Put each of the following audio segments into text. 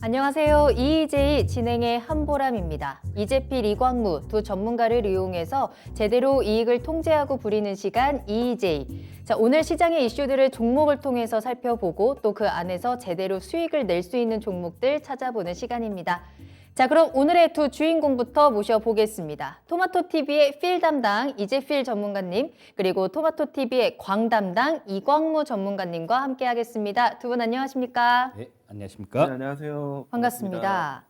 안녕하세요. 이의제의 진행의 한보람입니다. 이재필, 이광무 두 전문가를 이용해서 제대로 이익을 통제하고 부리는 시간 이의제의. 자, 오늘 시장의 이슈들을 종목을 통해서 살펴보고 또 그 안에서 제대로 수익을 낼 수 있는 종목들 찾아보는 시간입니다. 자, 그럼 오늘의 두 주인공부터 모셔보겠습니다. 토마토TV의 필 담당 이재필 전문가님, 그리고 토마토TV의 광 담당 이광무 전문가님과 함께하겠습니다. 두 분 안녕하십니까? 네, 네, 안녕하십니까? 안녕하세요. 반갑습니다.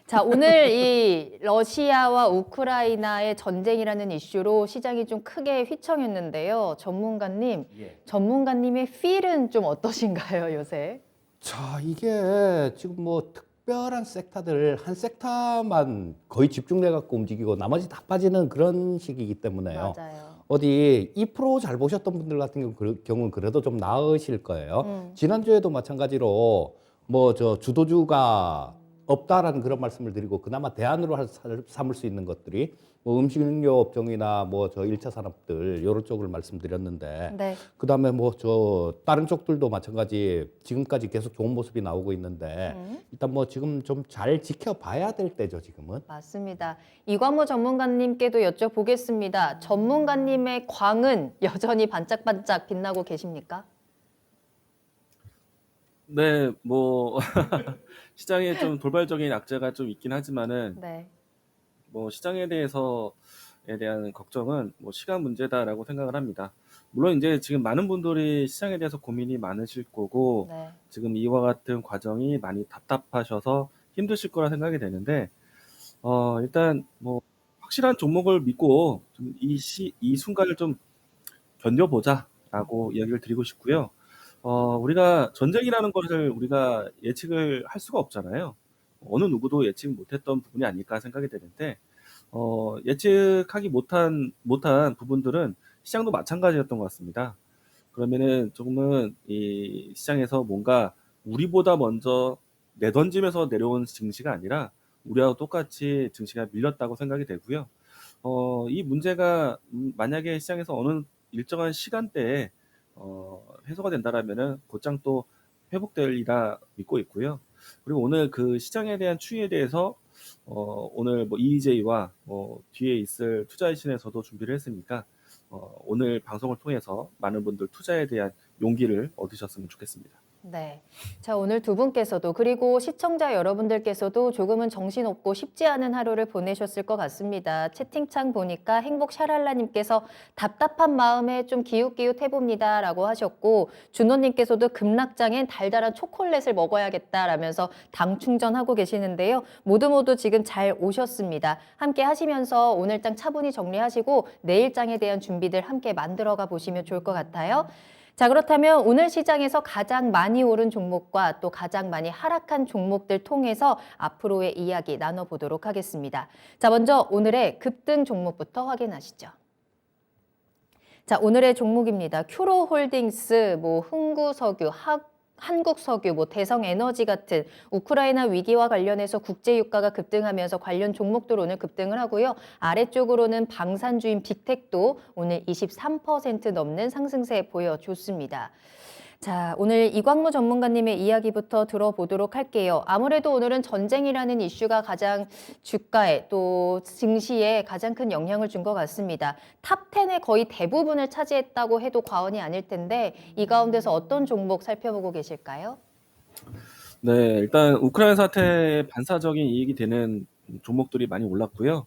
자, 오늘 이 러시아와 우크라이나의 전쟁이라는 이슈로 시장이 좀 크게 휘청였는데요. 전문가님, 예. 전문가님의 필은 좀 어떠신가요, 요새? 자, 이게 지금 뭐 특별한 섹터들 한 섹터만 거의 집중돼 갖고 움직이고 나머지 다 빠지는 그런 시기이기 때문에요. 맞아요. 어디 2% 잘 보셨던 분들 같은 경우는 그래도 좀 나으실 거예요. 지난주에도 마찬가지로 뭐 저 주도주가 없다라는 그런 말씀을 드리고 그나마 대안으로 삼을 수 있는 것들이 뭐 음식료 업종이나 뭐 저 1차 산업들 이런 쪽을 말씀드렸는데 네. 그다음에 뭐 저 다른 쪽들도 마찬가지 지금까지 계속 좋은 모습이 나오고 있는데 일단 뭐 지금 좀 잘 지켜봐야 될 때죠, 지금은. 맞습니다. 이광무 전문가님께도 여쭤보겠습니다. 전문가님의 광은 여전히 반짝반짝 빛나고 계십니까? 네, 뭐 시장에 좀 돌발적인 악재가 좀 있긴 하지만은 네. 뭐 시장에 대한 걱정은 뭐 시간 문제다라고 생각을 합니다. 물론 이제 지금 많은 분들이 시장에 대해서 고민이 많으실 거고 네. 지금 이와 같은 과정이 많이 답답하셔서 힘드실 거라 생각이 되는데 일단 뭐 확실한 종목을 믿고 좀 이 순간을 좀 견뎌보자라고 이야기를 드리고 싶고요. 우리가 전쟁이라는 것을 우리가 예측을 할 수가 없잖아요. 어느 누구도 예측 못했던 부분이 아닐까 생각이 되는데, 예측하기 못한 부분들은 시장도 마찬가지였던 것 같습니다. 그러면은 조금은 이 시장에서 뭔가 우리보다 먼저 내던지면서 내려온 증시가 아니라 우리하고 똑같이 증시가 밀렸다고 생각이 되고요. 이 문제가 만약에 시장에서 어느 일정한 시간대에 해소가 된다라면은 곧장 또 회복되리라 믿고 있고요. 그리고 오늘 그 시장에 대한 추이에 대해서 오늘 뭐 EJ와 뒤에 있을 투자이신에서도 준비를 했으니까 오늘 방송을 통해서 많은 분들 투자에 대한 용기를 얻으셨으면 좋겠습니다. 네. 자, 오늘 두 분께서도 그리고 시청자 여러분들께서도 조금은 정신없고 쉽지 않은 하루를 보내셨을 것 같습니다. 채팅창 보니까 행복 샤랄라님께서 답답한 마음에 좀 기웃기웃 해봅니다라고 하셨고 준호님께서도 급락장엔 달달한 초콜릿을 먹어야겠다라면서 당 충전하고 계시는데요. 모두 지금 잘 오셨습니다. 함께 하시면서 오늘장 차분히 정리하시고 내일장에 대한 준비들 함께 만들어가 보시면 좋을 것 같아요. 자, 그렇다면 오늘 시장에서 가장 많이 오른 종목과 또 가장 많이 하락한 종목들 통해서 앞으로의 이야기 나눠보도록 하겠습니다. 자, 먼저 오늘의 급등 종목부터 확인하시죠. 자, 오늘의 종목입니다. 큐로홀딩스, 흥구석유, 한국석유, 대성에너지 같은 우크라이나 위기와 관련해서 국제유가가 급등하면서 관련 종목들 오늘 급등을 하고요. 아래쪽으로는 방산주인 빅텍도 오늘 23% 넘는 상승세 보여줬습니다. 자, 오늘 이광무 전문가님의 이야기부터 들어보도록 할게요. 아무래도 오늘은 전쟁이라는 이슈가 가장 주가에 또 증시에 가장 큰 영향을 준 것 같습니다. 탑10의 거의 대부분을 차지했다고 해도 과언이 아닐 텐데 이 가운데서 어떤 종목 살펴보고 계실까요? 네, 일단 우크라이나 사태에 반사적인 이익이 되는 종목들이 많이 올랐고요.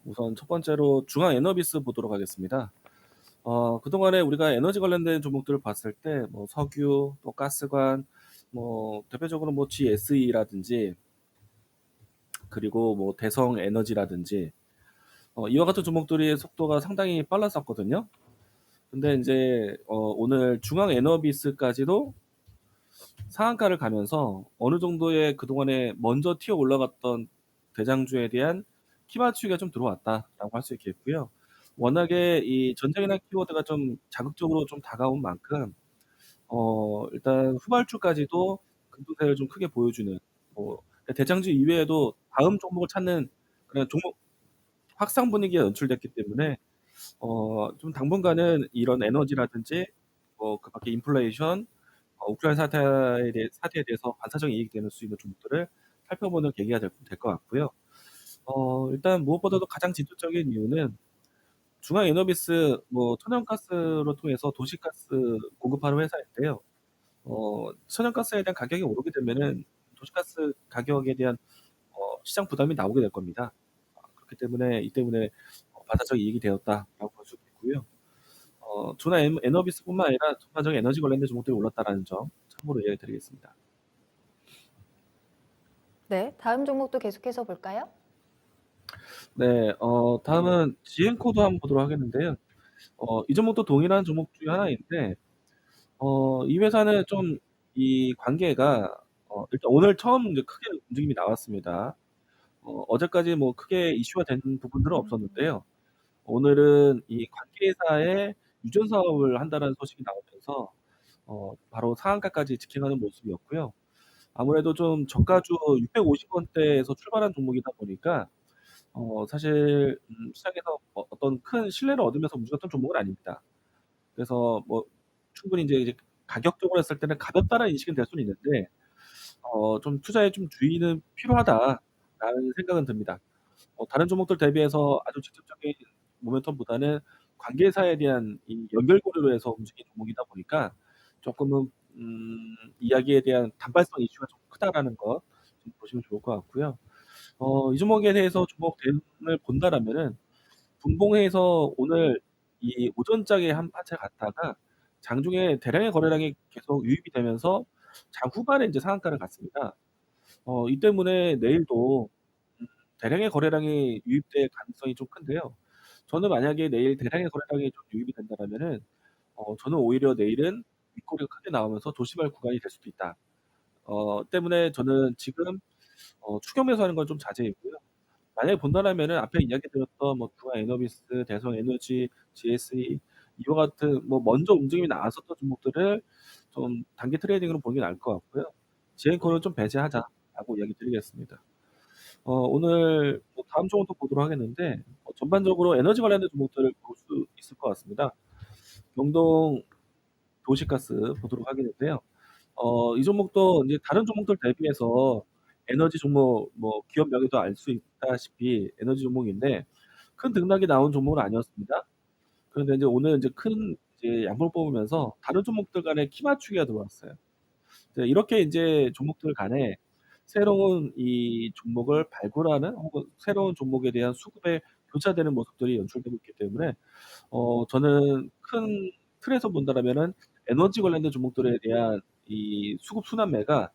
우선 첫 번째로 중앙에너비스 보도록 하겠습니다. 그동안에 우리가 에너지 관련된 종목들을 봤을 때, 뭐 석유, 또 가스관, 뭐 대표적으로 뭐 GSE라든지, 그리고 뭐 대성에너지라든지, 이와 같은 종목들의 속도가 상당히 빨랐었거든요. 근데 이제 오늘 중앙에너비스까지도 상한가를 가면서 어느 정도의 그동안에 먼저 튀어 올라갔던 대장주에 대한 키 맞추기가 좀 들어왔다라고 할 수 있겠고요. 워낙에 이 전쟁이라는 키워드가 좀 자극적으로 좀 다가온 만큼 일단 후발주까지도 급등세를 좀 크게 보여주는 뭐 대장주 이외에도 다음 종목을 찾는 그런 종목 확상 분위기가 연출됐기 때문에 좀 당분간은 이런 에너지라든지 그 밖에 인플레이션, 우크라이나 사태에 대해서 반사적인 이익이 되는 수 있는 종목들을 살펴보는 계기가 될 것 같고요. 일단 무엇보다도 가장 직접적인 이유는 중앙 에너비스 뭐 천연가스로 통해서 도시가스 공급하는 회사인데요. 천연가스에 대한 가격이 오르게 되면은 도시가스 가격에 대한 시장 부담이 나오게 될 겁니다. 그렇기 때문에 이 때문에 반사적 이익이 되었다라고 볼 수 있고요. 중앙 에너비스뿐만 아니라 전반적인 에너지 관련된 종목들이 올랐다라는 점 참고로 이야기 드리겠습니다. 네, 다음 종목도 계속해서 볼까요? 네, 다음은 지엔코도 한번 보도록 하겠는데요. 이 종목도 동일한 종목 중에 하나인데, 이 회사는 좀 이 관계가, 일단 오늘 처음 이제 크게 움직임이 나왔습니다. 어제까지 뭐 크게 이슈가 된 부분들은 없었는데요. 오늘은 이 관계사의 유전 사업을 한다는 소식이 나오면서, 바로 상한가까지 직행하는 모습이었고요. 아무래도 좀 저가주 650원대에서 출발한 종목이다 보니까, 사실, 시장에서 어떤 큰 신뢰를 얻으면서 움직였던 종목은 아닙니다. 그래서 뭐 충분히 이제 가격적으로 했을 때는 가볍다는 인식은 될 수는 있는데, 좀 투자에 좀 주의는 필요하다라는 생각은 듭니다. 다른 종목들 대비해서 아주 직접적인 모멘텀보다는 관계사에 대한 이 연결고리로 해서 움직이는 종목이다 보니까 조금은 이야기에 대한 단발성 이슈가 좀 크다라는 것 좀 보시면 좋을 것 같고요. 이 종목에 대해서 종목 대응을 본다라면은 분봉회에서 오늘 이 오전장에 한 차례 갔다가 장중에 대량의 거래량이 계속 유입이 되면서 장 후반에 이제 상한가를 갔습니다. 이 때문에 내일도 대량의 거래량이 유입될 가능성이 좀 큰데요. 저는 만약에 내일 대량의 거래량이 좀 유입이 된다라면은 저는 오히려 내일은 윗꼬리가 크게 나오면서 조심할 구간이 될 수도 있다. 때문에 저는 지금 추격 매수하는 건 좀 자제이고요. 만약에 본다라면은 앞에 이야기 드렸던 뭐 두화 에너비스, 대성 에너지, GSE 이와 같은 뭐 먼저 움직임이 나왔었던 종목들을 좀 단기 트레이딩으로 보는 게 나을 것 같고요. 지앤코는 좀 배제하자라고 이야기 드리겠습니다. 오늘 뭐 다음 종목도 보도록 하겠는데 전반적으로 에너지 관련된 종목들을 볼 수 있을 것 같습니다. 경동 도시가스 보도록 하겠는데요. 이 종목도 이제 다른 종목들 대비해서 에너지 종목 뭐 기업 명의도 알 수 있다시피 에너지 종목인데 큰 등락이 나온 종목은 아니었습니다. 그런데 이제 오늘 이제 큰 이제 양봉을 뽑으면서 다른 종목들 간에 키 맞추기가 들어왔어요. 이렇게 이제 종목들 간에 새로운 이 종목을 발굴하는 혹은 새로운 종목에 대한 수급에 교차되는 모습들이 연출되고 있기 때문에 저는 큰 틀에서 본다라면은 에너지 관련된 종목들에 대한 이 수급 순환매가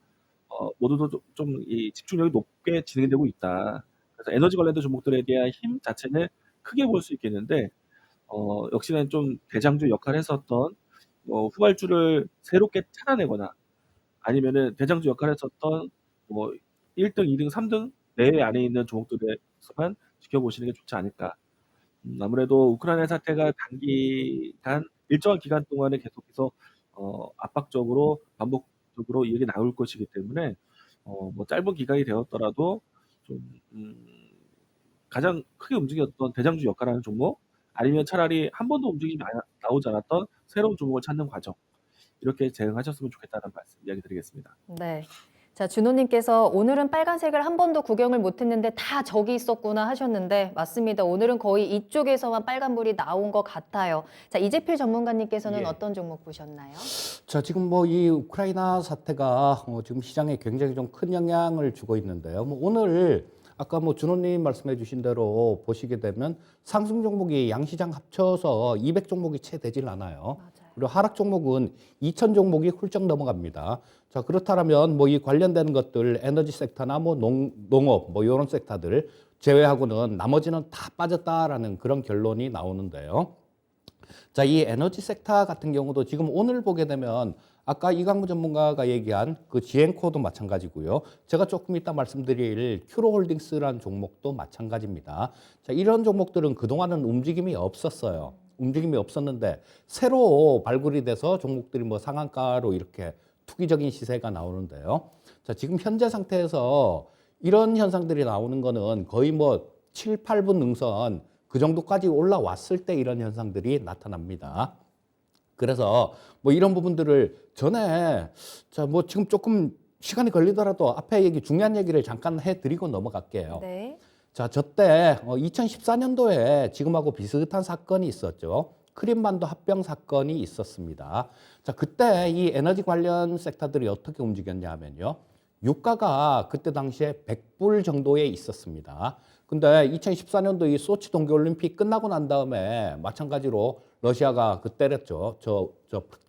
모두도 좀 이 집중력이 높게 진행되고 있다. 그래서 에너지 관련된 종목들에 대한 힘 자체는 크게 볼 수 있겠는데 역시나 좀 대장주 역할을 했었던 후발주를 새롭게 찾아내거나 아니면은 대장주 역할을 했었던 뭐 1등, 2등, 3등 내외 안에 있는 종목들에서만 지켜보시는 게 좋지 않을까. 아무래도 우크라이나 사태가 단기간 일정한 기간 동안에 계속해서 압박적으로 반복적으로 이익이 나올 것이기 때문에 뭐 짧은 기간이 되었더라도 좀 가장 크게 움직였던 대장주 역할을 하는 종목 아니면 차라리 한 번도 움직임이 나오지 않았던 새로운 종목을 찾는 과정 이렇게 대응하셨으면 좋겠다는 말씀 이야기 드리겠습니다. 네. 자, 준호님께서 오늘은 빨간색을 한 번도 구경을 못했는데 다 저기 있었구나 하셨는데 맞습니다. 오늘은 거의 이쪽에서만 빨간불이 나온 것 같아요. 자, 이재필 전문가님께서는 예. 어떤 종목 보셨나요? 자, 지금 뭐 이 우크라이나 사태가 지금 시장에 굉장히 좀 큰 영향을 주고 있는데요. 뭐 오늘 아까 뭐 준호님 말씀해 주신 대로 보시게 되면 상승 종목이 양시장 합쳐서 200 종목이 채 되질 않아요. 맞아요. 그리고 하락 종목은 2,000 종목이 훌쩍 넘어갑니다. 자, 그렇다면 뭐 이 관련된 것들 에너지 섹터나 뭐 농업 뭐 이런 섹터들 제외하고는 나머지는 다 빠졌다라는 그런 결론이 나오는데요. 자, 이 에너지 섹터 같은 경우도 지금 오늘 보게 되면 아까 이강무 전문가가 얘기한 그 지엔코도 마찬가지고요. 제가 조금 이따 말씀드릴 큐로홀딩스라는 종목도 마찬가지입니다. 자, 이런 종목들은 그동안은 움직임이 없었어요. 움직임이 없었는데 새로 발굴이 돼서 종목들이 뭐 상한가로 이렇게 투기적인 시세가 나오는데요. 자, 지금 현재 상태에서 이런 현상들이 나오는 거는 거의 뭐 7, 8분 능선 그 정도까지 올라왔을 때 이런 현상들이 나타납니다. 그래서 뭐 이런 부분들을 전에 자, 뭐 지금 조금 시간이 걸리더라도 앞에 얘기 중요한 얘기를 잠깐 해드리고 넘어갈게요. 네. 자, 저때 2014년도에 지금하고 비슷한 사건이 있었죠. 크림반도 합병 사건이 있었습니다. 자, 그때 이 에너지 관련 섹터들이 어떻게 움직였냐 하면요. 유가가 그때 당시에 100불 정도에 있었습니다. 근데 2014년도 이 소치 동계올림픽 끝나고 난 다음에 마찬가지로 러시아가 그 때렸죠. 저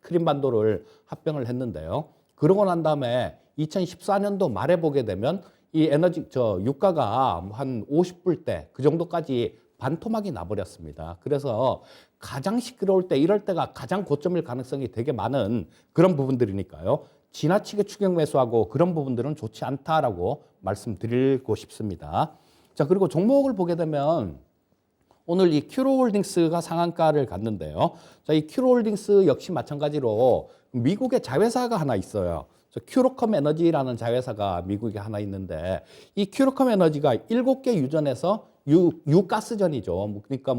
크림반도를 합병을 했는데요. 그러고 난 다음에 2014년도 말에 보게 되면 이 에너지 유가가 한 50불대 그 정도까지 반토막이 나버렸습니다. 그래서 가장 시끄러울 때 이럴 때가 가장 고점일 가능성이 되게 많은 그런 부분들이니까요. 지나치게 추격 매수하고 그런 부분들은 좋지 않다라고 말씀드리고 싶습니다. 자, 그리고 종목을 보게 되면 오늘 이 큐로홀딩스가 상한가를 갔는데요. 자, 이 큐로홀딩스 역시 마찬가지로 미국의 자회사가 하나 있어요. 큐로컴 에너지라는 자회사가 미국에 하나 있는데 이 큐로컴 에너지가 7개 유전에서 유가스전이죠. 그러니까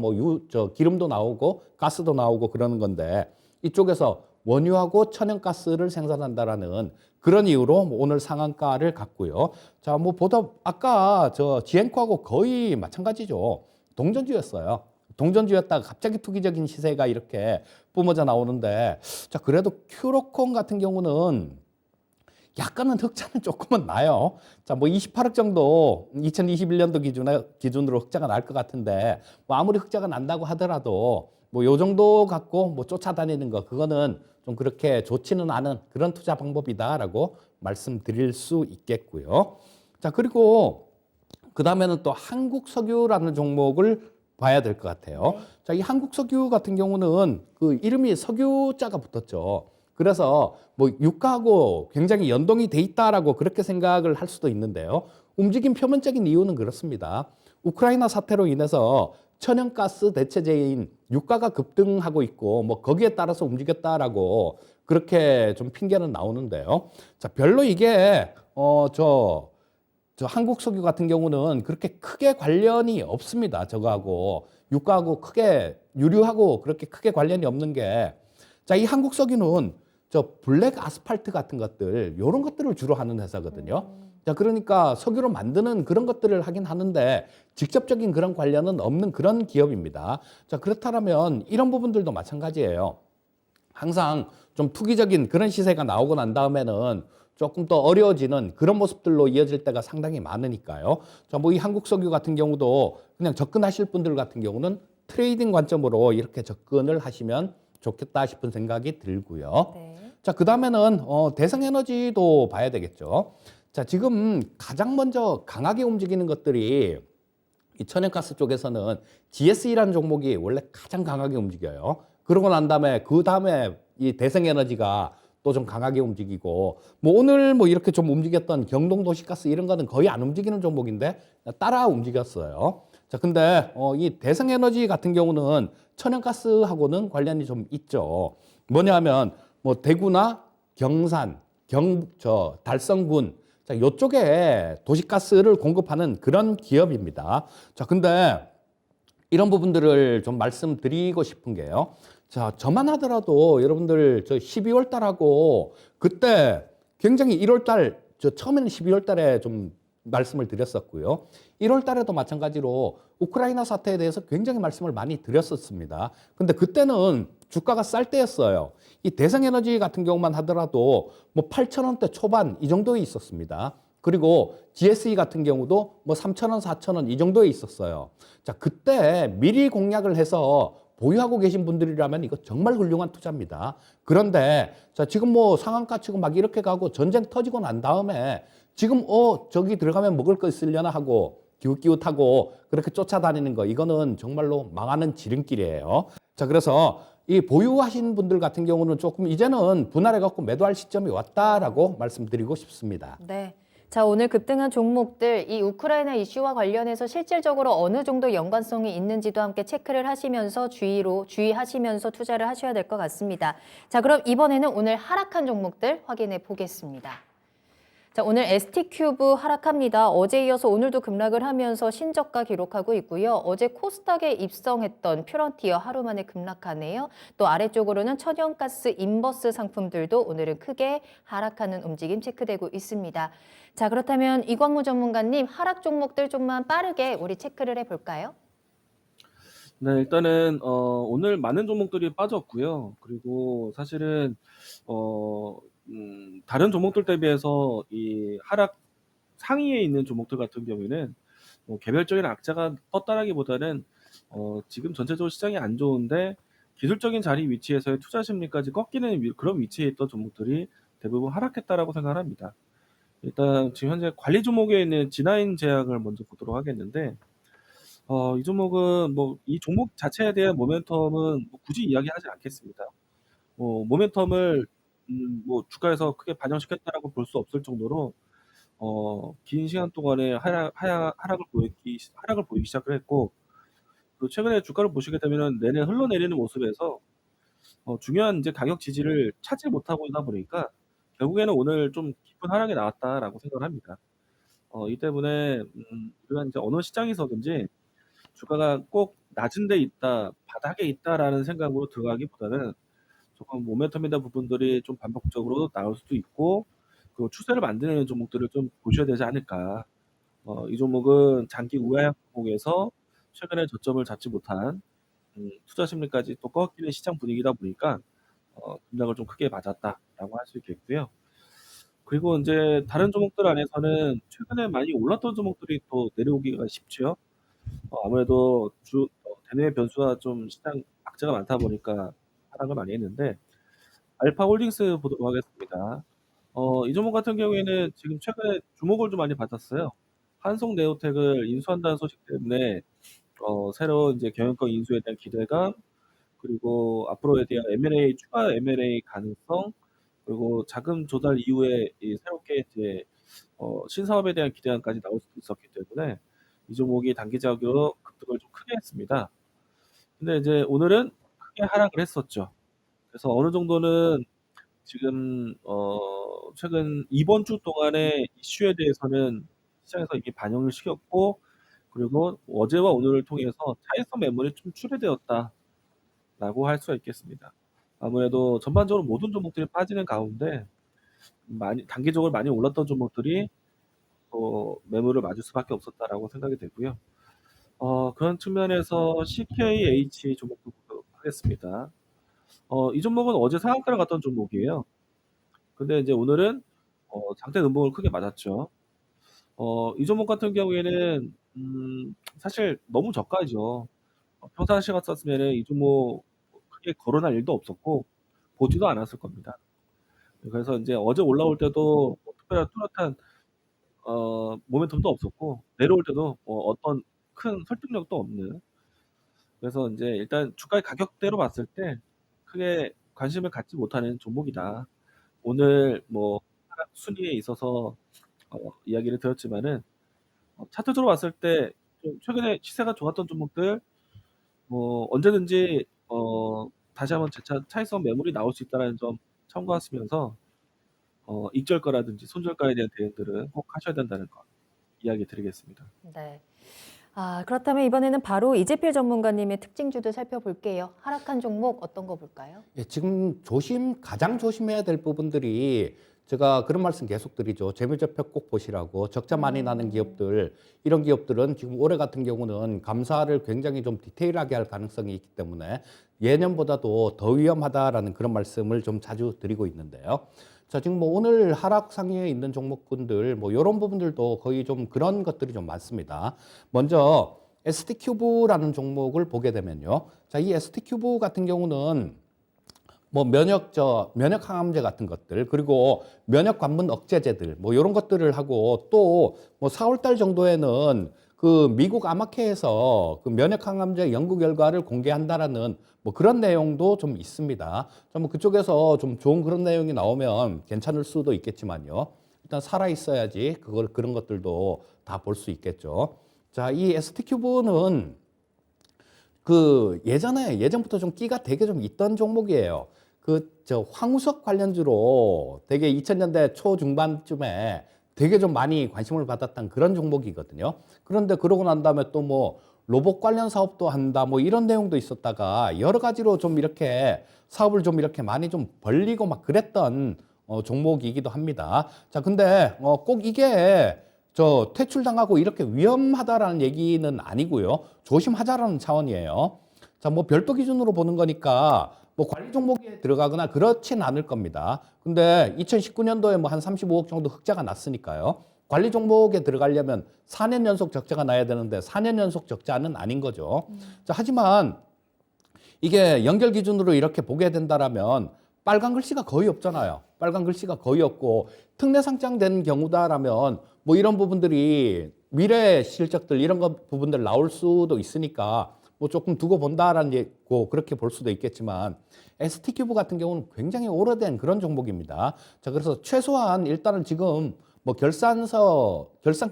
기름도 나오고 가스도 나오고 그러는 건데 이쪽에서 원유하고 천연가스를 생산한다라는 그런 이유로 오늘 상한가를 갔고요. 자, 아까 지엔코하고 거의 마찬가지죠. 동전주였어요. 동전주였다가 갑자기 투기적인 시세가 이렇게 뿜어져 나오는데, 자, 그래도 큐로콤 같은 경우는 약간은 흑자는 조금은 나요. 자, 28억 정도 2021년도 기준으로 흑자가 날 것 같은데, 아무리 흑자가 난다고 하더라도 요 정도 갖고 쫓아다니는 거, 그거는 좀 그렇게 좋지는 않은 그런 투자 방법이다라고 말씀드릴 수 있겠고요. 자, 그리고 그 다음에는 또 한국석유라는 종목을 봐야 될 것 같아요. 자, 이 한국석유 같은 경우는 그 이름이 석유자가 붙었죠. 그래서 유가하고 굉장히 연동이 돼 있다라고 그렇게 생각을 할 수도 있는데요. 움직임 표면적인 이유는 그렇습니다. 우크라이나 사태로 인해서 천연가스 대체제인 유가가 급등하고 있고 거기에 따라서 움직였다라고 그렇게 좀 핑계는 나오는데요. 자, 별로 이게 한국석유 같은 경우는 그렇게 크게 관련이 없습니다. 저거하고 유가하고 유류하고 그렇게 크게 관련이 없는 게, 자, 이 한국석유는 블랙 아스팔트 같은 것들, 이런 것들을 주로 하는 회사거든요. 자, 그러니까 석유로 만드는 그런 것들을 하긴 하는데 직접적인 그런 관련은 없는 그런 기업입니다. 자, 그렇다면 이런 부분들도 마찬가지예요. 항상 좀 투기적인 그런 시세가 나오고 난 다음에는 조금 더 어려워지는 그런 모습들로 이어질 때가 상당히 많으니까요. 자, 이 한국석유 같은 경우도 그냥 접근하실 분들 같은 경우는 트레이딩 관점으로 이렇게 접근을 하시면 좋겠다 싶은 생각이 들고요. 네. 자, 그 다음에는 대성에너지도 봐야 되겠죠. 자, 지금 가장 먼저 강하게 움직이는 것들이 이 천연가스 쪽에서는 GSE라는 종목이 원래 가장 강하게 움직여요. 그러고 난 다음에 이 대성에너지가 또 좀 강하게 움직이고, 오늘 이렇게 좀 움직였던 경동도시가스 이런 거는 거의 안 움직이는 종목인데 따라 움직였어요. 자, 근데 이 대성에너지 같은 경우는 천연가스하고는 관련이 좀 있죠. 뭐냐면 대구나 경산, 달성군, 자, 요쪽에 도시가스를 공급하는 그런 기업입니다. 자, 근데 이런 부분들을 좀 말씀드리고 싶은 게요. 자, 저만 하더라도 여러분들 12월 달하고 그때 굉장히 1월 달, 처음에는 12월 달에 좀 말씀을 드렸었고요. 1월 달에도 마찬가지로 우크라이나 사태에 대해서 굉장히 말씀을 많이 드렸었습니다. 근데 그때는 주가가 쌀 때였어요. 이 대성에너지 같은 경우만 하더라도 8,000원대 초반 이 정도에 있었습니다. 그리고 GSE 같은 경우도 3,000원, 4,000원 이 정도에 있었어요. 자, 그때 미리 공략을 해서 보유하고 계신 분들이라면 이거 정말 훌륭한 투자입니다. 그런데 자, 지금 상한가 치고 막 이렇게 가고 전쟁 터지고 난 다음에 지금 저기 들어가면 먹을 거 있으려나 하고 기웃기웃하고 그렇게 쫓아다니는 거, 이거는 정말로 망하는 지름길이에요. 자, 그래서 이 보유하신 분들 같은 경우는 조금 이제는 분할해 갖고 매도할 시점이 왔다라고 말씀드리고 싶습니다. 네. 자, 오늘 급등한 종목들, 이 우크라이나 이슈와 관련해서 실질적으로 어느 정도 연관성이 있는지도 함께 체크를 하시면서 주의하시면서 투자를 하셔야 될 것 같습니다. 자, 그럼 이번에는 오늘 하락한 종목들 확인해 보겠습니다. 자, 오늘 ST큐브 하락합니다. 어제 이어서 오늘도 급락을 하면서 신저가 기록하고 있고요. 어제 코스닥에 입성했던 퓨런티어 하루 만에 급락하네요. 또 아래쪽으로는 천연가스 인버스 상품들도 오늘은 크게 하락하는 움직임 체크되고 있습니다. 자, 그렇다면 이광무 전문가님, 하락 종목들 좀만 빠르게 우리 체크를 해볼까요? 네, 일단은 오늘 많은 종목들이 빠졌고요. 그리고 사실은 어, 다른 종목들 대비해서 이 하락 상위에 있는 종목들 같은 경우에는 뭐 개별적인 악재가 떴다라기보다는 지금 전체적으로 시장이 안 좋은데 기술적인 자리 위치에서의 투자 심리까지 꺾이는 그런 위치에 있던 종목들이 대부분 하락했다라고 생각합니다. 일단 지금 현재 관리 종목에 있는 진화인 제약을 먼저 보도록 하겠는데 이 종목은 뭐 이 종목 자체에 대한 모멘텀은 뭐 굳이 이야기하지 않겠습니다. 모멘텀을 뭐 주가에서 크게 반영시켰다라고 볼 수 없을 정도로 긴 시간 동안에 하락을 보이기 시작을 했고, 그 최근에 주가를 보시게 되면은 내내 흘러내리는 모습에서 중요한 이제 가격 지지를 찾지 못하고 있다 보니까 결국에는 오늘 좀 깊은 하락이 나왔다라고 생각을 합니다. 이 때문에 우리가 이제 어느 시장에서든지 주가가 꼭 낮은 데 있다, 바닥에 있다라는 생각으로 들어가기보다는 조금 모멘텀이나 부분들이 좀 반복적으로 나올 수도 있고, 그 추세를 만드는 종목들을 좀 보셔야 되지 않을까. 이 종목은 장기 우하향 종목에서 최근에 저점을 잡지 못한 투자 심리까지 또 꺾이는 시장 분위기다 보니까 급락을 좀 크게 맞았다라고 할 수 있겠고요. 그리고 이제 다른 종목들 안에서는 최근에 많이 올랐던 종목들이 또 내려오기가 쉽죠. 아무래도 대내외 변수와 좀 시장 악재가 많다 보니까 하락을 많이 했는데, 알파홀딩스 보도록 하겠습니다. 이 종목 같은 경우에는 지금 최근에 주목을 좀 많이 받았어요. 한송네오텍을 인수한다는 소식 때문에 새로운 이제 경영권 인수에 대한 기대감, 그리고 앞으로에 대한 추가 M&A 가능성, 그리고 자금 조달 이후에 새롭게 이제 신사업에 대한 기대감까지 나올 수도 있었기 때문에 이 종목이 단기적으로 급등을 좀 크게 했습니다. 근데 이제 오늘은 크게 하락을 했었죠. 그래서 어느 정도는 지금 최근 이번 주 동안의 이슈에 대해서는 시장에서 이미 반영을 시켰고, 그리고 어제와 오늘을 통해서 차익성 매물이 좀 출회되었다라고 할 수가 있겠습니다. 아무래도 전반적으로 모든 종목들이 빠지는 가운데 단기적으로 많이 올랐던 종목들이 매물을 맞을 수밖에 없었다라고 생각이 되고요. 그런 측면에서 CKH 종목도 보도록 하겠습니다. 이 종목은 어제 상한가를 갔던 종목이에요. 근데 이제 오늘은 장대 음봉을 크게 맞았죠. 이 종목 같은 경우에는 사실 너무 저가죠. 평상시에 갔었으면은 이 종목 크게 거론할 일도 없었고 보지도 않았을 겁니다. 그래서 이제 어제 올라올 때도 뭐 특별한 뚜렷한 모멘텀도 없었고, 내려올 때도 어떤 큰 설득력도 없는. 그래서 이제 일단 주가의 가격대로 봤을 때 크게 관심을 갖지 못하는 종목이다. 오늘 뭐 하락 순위에 있어서 이야기를 드렸지만은 차트적으로 봤을 때 좀 최근에 시세가 좋았던 종목들 뭐 언제든지 다시 한번 재차 차익성 매물이 나올 수 있다는 점 참고하시면서 익절가라든지 손절가에 대한 대응들은 꼭 하셔야 된다는 거 이야기 드리겠습니다. 네. 그렇다면 이번에는 바로 이재필 전문가님의 특징주도 살펴볼게요. 하락한 종목 어떤 거 볼까요? 예, 지금 가장 조심해야 될 부분들이 제가 그런 말씀 계속 드리죠. 재무제표 꼭 보시라고. 적자 많이 나는 기업들, 이런 기업들은 지금 올해 같은 경우는 감사를 굉장히 좀 디테일하게 할 가능성이 있기 때문에 예년보다도 더 위험하다라는 그런 말씀을 좀 자주 드리고 있는데요. 자, 지금 뭐 오늘 하락 상위에 있는 종목군들, 뭐 이런 부분들도 거의 좀 그런 것들이 좀 많습니다. 먼저 ST큐브라는 종목을 보게 되면요. 자, 이 ST큐브 같은 경우는 뭐 면역 항암제 같은 것들, 그리고 면역 관문 억제제들, 뭐 이런 것들을 하고, 또 뭐 4월 달 정도에는 그 미국 아마케에서 그 면역 항암제 연구 결과를 공개한다라는 뭐 그런 내용도 좀 있습니다. 뭐 그쪽에서 좀 좋은 그런 내용이 나오면 괜찮을 수도 있겠지만요. 일단 살아 있어야지 그런 것들도 다 볼 수 있겠죠. 자, 이 ST큐브는 예전부터 좀 끼가 되게 좀 있던 종목이에요. 황우석 관련주로 되게 2000년대 초중반쯤에 되게 좀 많이 관심을 받았던 그런 종목이거든요. 그런데 그러고 난 다음에 또 뭐 로봇 관련 사업도 한다 뭐 이런 내용도 있었다가 여러 가지로 좀 이렇게 사업을 좀 이렇게 많이 좀 벌리고 막 그랬던 종목이기도 합니다. 자, 근데 꼭 이게 저 퇴출당하고 이렇게 위험하다라는 얘기는 아니고요. 조심하자라는 차원이에요. 자, 뭐 별도 기준으로 보는 거니까 뭐 관리 종목에 들어가거나 그렇진 않을 겁니다. 근데 2019년도에 뭐 한 35억 정도 흑자가 났으니까요. 관리 종목에 들어가려면 4년 연속 적자가 나야 되는데 4년 연속 적자는 아닌 거죠. 자, 하지만 이게 연결 기준으로 이렇게 보게 된다라면 빨간 글씨가 거의 없잖아요. 빨간 글씨가 거의 없고 특례 상장된 경우다라면 뭐 이런 부분들이 미래 실적들 이런 부분들 나올 수도 있으니까 뭐 조금 두고 본다라는 얘기고 그렇게 볼 수도 있겠지만 ST큐브 같은 경우는 굉장히 오래된 그런 종목입니다. 자, 그래서 최소한 일단은 지금 뭐 결산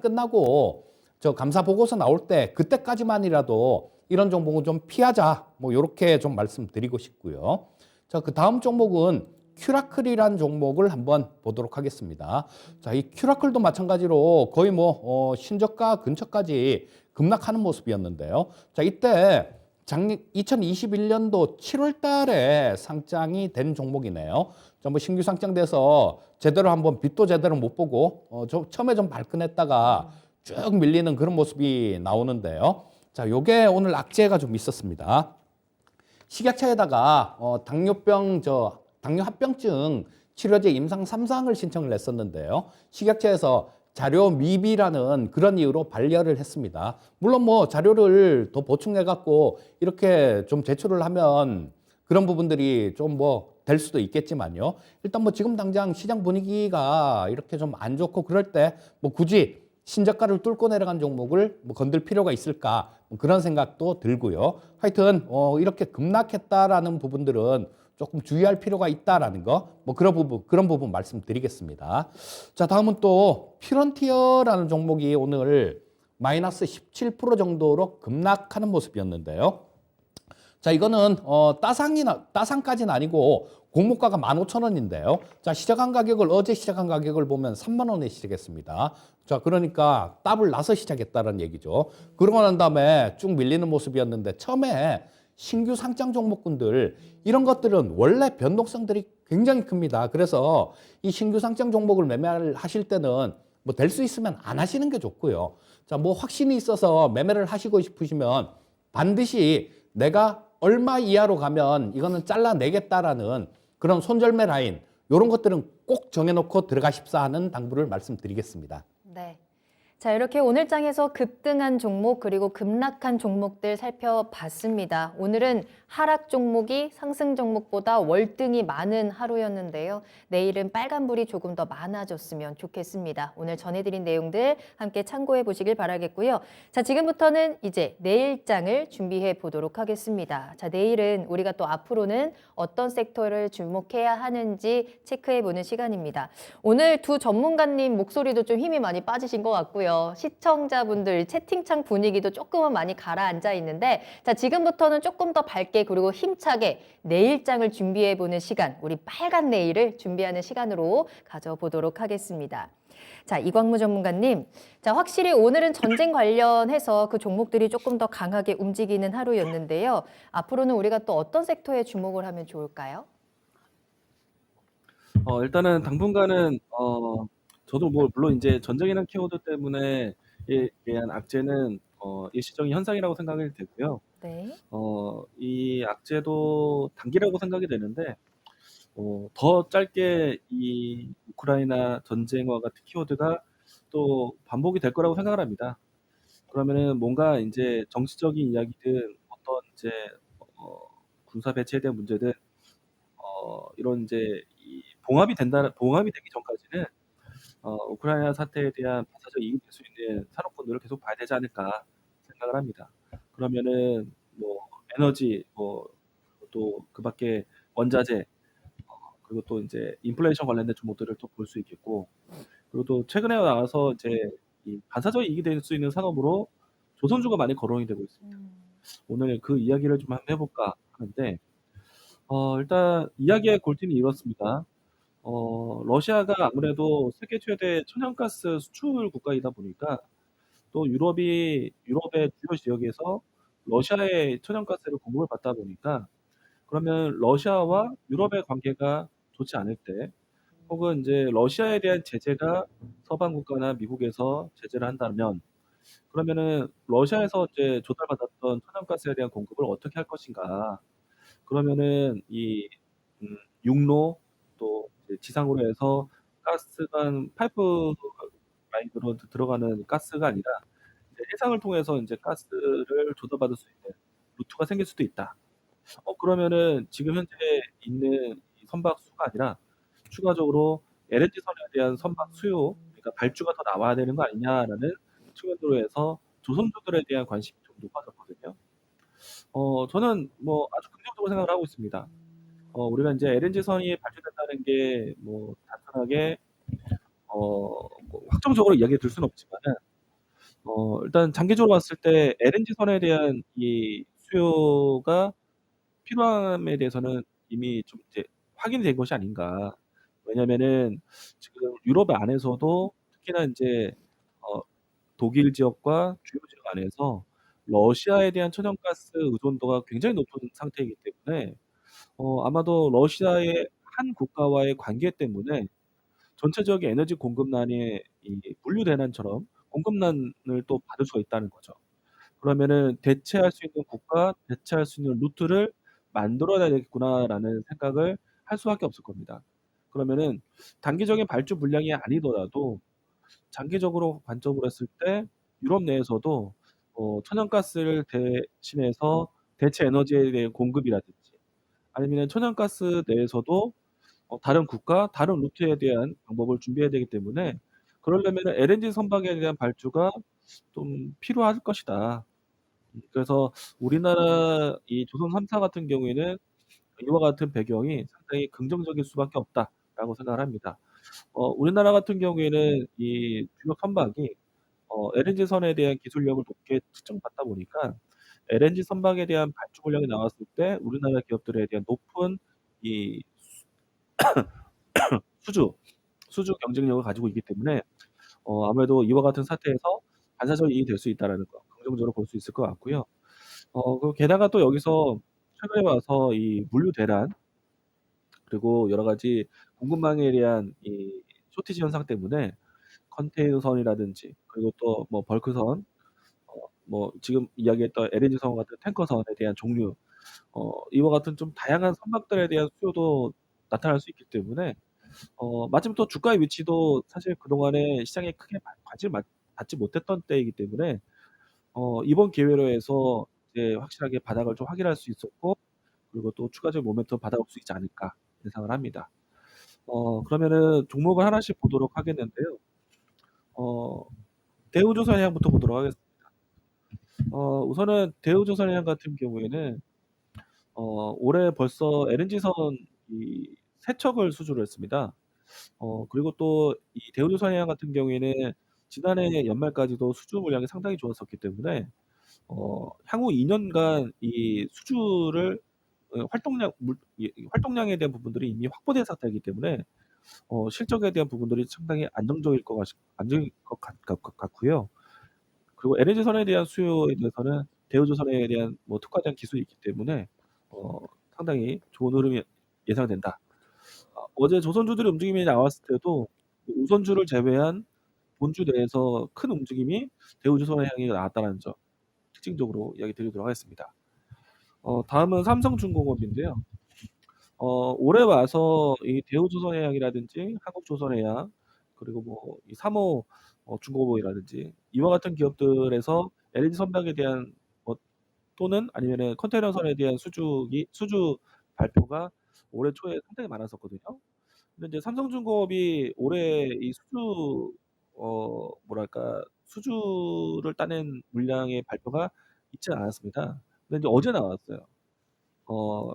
끝나고 저 감사 보고서 나올 때 그때까지만이라도 이런 종목은 좀 피하자. 뭐 이렇게 좀 말씀드리고 싶고요. 자, 그 다음 종목은 큐라클이라는 종목을 한번 보도록 하겠습니다. 자, 이 큐라클도 마찬가지로 거의 뭐 신저가 근처까지 급락하는 모습이었는데요. 자, 이때 2021년도 7월 달에 상장이 된 종목이네요. 자, 뭐 신규 상장돼서 제대로 한번 빛도 제대로 못 보고 처음에 좀 발끈했다가 쭉 밀리는 그런 모습이 나오는데요. 자, 요게 오늘 악재가 좀 있었습니다. 식약처에다가 당뇨 합병증 치료제 임상 3상을 신청을 했었는데요. 식약처에서 자료 미비라는 그런 이유로 반려를 했습니다. 물론 뭐 자료를 더 보충해 갖고 이렇게 좀 제출을 하면 그런 부분들이 좀 뭐 될 수도 있겠지만요. 일단 뭐 지금 당장 시장 분위기가 이렇게 좀 안 좋고 그럴 때 뭐 굳이 신저가를 뚫고 내려간 종목을 뭐 건들 필요가 있을까 뭐 그런 생각도 들고요. 하여튼 이렇게 급락했다라는 부분들은 조금 주의할 필요가 있다라는 거, 뭐 그런 부분 말씀드리겠습니다. 자, 다음은 또 피런티어라는 종목이 오늘 마이너스 17% 정도로 급락하는 모습이었는데요. 자, 이거는 따상까지는 아니고 공모가가 15,000원인데요. 자, 어제 시작한 가격을 보면 3만 원에 시작했습니다. 자, 그러니까 답을 나서 시작했다는 얘기죠. 그러고 난 다음에 쭉 밀리는 모습이었는데 처음에 신규 상장 종목군들 이런 것들은 원래 변동성들이 굉장히 큽니다. 그래서 이 신규 상장 종목을 매매를 하실 때는 뭐 될 수 있으면 안 하시는 게 좋고요. 자, 뭐 확신이 있어서 매매를 하시고 싶으시면 반드시 내가 얼마 이하로 가면 이거는 잘라내겠다라는 그런 손절매 라인 이런 것들은 꼭 정해놓고 들어가십사 하는 당부를 말씀드리겠습니다. 네. 자, 이렇게 오늘 장에서 급등한 종목 그리고 급락한 종목들 살펴봤습니다. 오늘은 하락 종목이 상승 종목보다 월등히 많은 하루였는데요. 내일은 빨간불이 조금 더 많아졌으면 좋겠습니다. 오늘 전해드린 내용들 함께 참고해 보시길 바라겠고요. 자, 지금부터는 이제 내일장을 준비해 보도록 하겠습니다. 자, 내일은 우리가 또 앞으로는 어떤 섹터를 주목해야 하는지 체크해 보는 시간입니다. 오늘 두 전문가님 목소리도 좀 힘이 많이 빠지신 것 같고요. 시청자분들 채팅창 분위기도 조금은 많이 가라앉아 있는데 자, 지금부터는 조금 더 밝게 그리고 힘차게 내일장을 준비해보는 시간, 우리 빨간 내일을 준비하는 시간으로 가져보도록 하겠습니다. 자, 이광무 전문가님, 자, 확실히 오늘은 전쟁 관련해서 그 종목들이 조금 더 강하게 움직이는 하루였는데요. 앞으로는 우리가 또 어떤 섹터에 주목을 하면 좋을까요? 일단은 당분간은 저도 뭐 물론 이제 전쟁이라는 키워드 때문에 대한 악재는 일시적인 현상이라고 생각이 되고요. 네. 이 악재도 단기라고 생각이 되는데 더 짧게 이 우크라이나 전쟁과 같은 키워드가 또 반복이 될 거라고 생각을 합니다. 그러면은 뭔가 이제 정치적인 이야기든 어떤 이제 군사 배치에 대한 문제든 이런 이제 이 봉합이 되기 전까지는 우크라이나 사태에 대한 반사적 이익이 될 수 있는 산업군들을 계속 봐야 되지 않을까 생각을 합니다. 그러면은 뭐 에너지 또 그밖에 원자재 그리고 또 이제 인플레이션 관련된 종목들을 또 볼 수 있겠고 그리고 또 최근에 나와서 이제 이 반사적 이익이 될 수 있는 산업으로 조선주가 많이 거론이 되고 있습니다. 오늘 그 이야기를 좀 한번 해볼까 하는데 일단 이야기의 골팀이 이렇습니다. 러시아가 아무래도 세계 최대 천연가스 수출 국가이다 보니까 또 유럽의 주요 지역에서 러시아의 천연가스를 공급을 받다 보니까 그러면 러시아와 유럽의 관계가 좋지 않을 때 혹은 이제 러시아에 대한 제재가 서방 국가나 미국에서 제재를 한다면 그러면은 러시아에서 이제 조달받았던 천연가스에 대한 공급을 어떻게 할 것인가. 그러면은 육로 또 이제 지상으로 해서 가스가 파이프 라인으로 들어가는 가스가 아니라 이제 해상을 통해서 이제 가스를 조달받을 수 있는 루트가 생길 수도 있다. 그러면은 지금 현재 있는 이 선박수가 아니라 추가적으로 LNG선에 대한 선박 수요, 그러니까 발주가 더 나와야 되는 거 아니냐라는 측면으로 해서 조선주들에 대한 관심이 좀 높아졌거든요. 저는 뭐 아주 긍정적으로 생각을 하고 있습니다. 우리가 이제 LNG선이 발주된다는 게 뭐 단순하게 뭐 확정적으로 이야기 들 수는 없지만은 일단 장기적으로 봤을 때 LNG선에 대한 이 수요가 필요함에 대해서는 이미 좀 이제 확인이 된 것이 아닌가. 왜냐면은 지금 유럽 안에서도 특히나 인제 어 독일 지역과 주요 지역 안에서 러시아에 대한 천연가스 의존도가 굉장히 높은 상태이기 때문에 아마도 러시아의 한 국가와의 관계 때문에 전체적인 에너지 공급난의 이 분류 대난처럼 공급난을 또 받을 수가 있다는 거죠. 그러면은 '대체할 수 있는 국가, 대체할 수 있는 루트를 만들어야 되겠구나.'라는 생각을 할 수밖에 없을 겁니다. 그러면은 단기적인 발주 물량이 아니더라도 장기적으로 관점으로 했을 때 유럽 내에서도 천연가스를 대신해서 대체 에너지에 대한 공급이라든지 아니면은 천연가스 내에서도 다른 국가, 다른 루트에 대한 방법을 준비해야 되기 때문에 그러려면은 'LNG 선박에 대한 발주가 좀 필요할 것이다.' 그래서 우리나라 이 조선 3사 같은 경우에는 이와 같은 배경이 상당히 긍정적일 수밖에 없다라고 생각을 합니다. 우리나라 같은 경우에는 이 주력 선박이 LNG 선에 대한 기술력을 높게 측정받다 보니까 LNG 선박에 대한 발주 물량이 나왔을 때 우리나라 기업들에 대한 높은 이 수주, 수주 경쟁력을 가지고 있기 때문에 아무래도 이와 같은 사태에서 반사적 이익이 될 수 있다라는 거 긍정적으로 볼 수 있을 것 같고요. 그리고 게다가 또 여기서 최근에 와서 이 물류 대란 그리고 여러 가지 공급망에 대한 이 쇼티지 현상 때문에 컨테이너선이라든지 그리고 또 뭐 벌크선 뭐 지금 이야기했던 LNG선 같은 탱커선에 대한 종류 이와 같은 좀 다양한 선박들에 대한 수요도 나타날 수 있기 때문에 마침 또 주가의 위치도 사실 그동안에 시장에 크게 관심을 받지 못했던 때이기 때문에 이번 기회로 해서 이제 확실하게 바닥을 좀 확인할 수 있었고 그리고 또 추가적인 모멘텀 받아올 수 있지 않을까 예상을 합니다. 그러면은 종목을 하나씩 보도록 하겠는데요. 어 대우조선해양부터 보도록 하겠습니다. 우선은 대우조선해양 같은 경우에는 올해 벌써 LNG선 이 3 척을 수주를 했습니다. 그리고 또 이 대우조선해양 같은 경우에는 지난해 연말까지도 수주 물량이 상당히 좋았었기 때문에 향후 2 년간 이 수주를 이 활동량에 대한 부분들이 이미 확보된 상태이기 때문에 실적에 대한 부분들이 상당히 안정일 것 같고요. 그리고 LNG선에 대한 수요에 대해서는 대우조선에 대한 뭐 특화된 기술이 있기 때문에 어 상당히 좋은 흐름이 예상된다. 어제 조선주들의 움직임이 나왔을 때도 우선주를 제외한 본주 내에서 큰 움직임이 대우조선을 향해 나왔다는 점 특징적으로 이야기 드리도록 하겠습니다. 다음은 삼성중공업인데요. 올해 와서 이 대우조선해양이라든지 한국조선해양 그리고 뭐 이 삼호 중공업이라든지 이와 같은 기업들에서 LNG 선박에 대한 뭐 또는 아니면은 컨테이너선에 대한 수주 발표가 올해 초에 상당히 많았었거든요. 근데 이제 삼성중공업이 올해 이 뭐랄까 수주를 따낸 물량의 발표가 있지는 않았습니다. 근데 이제 어제 나왔어요.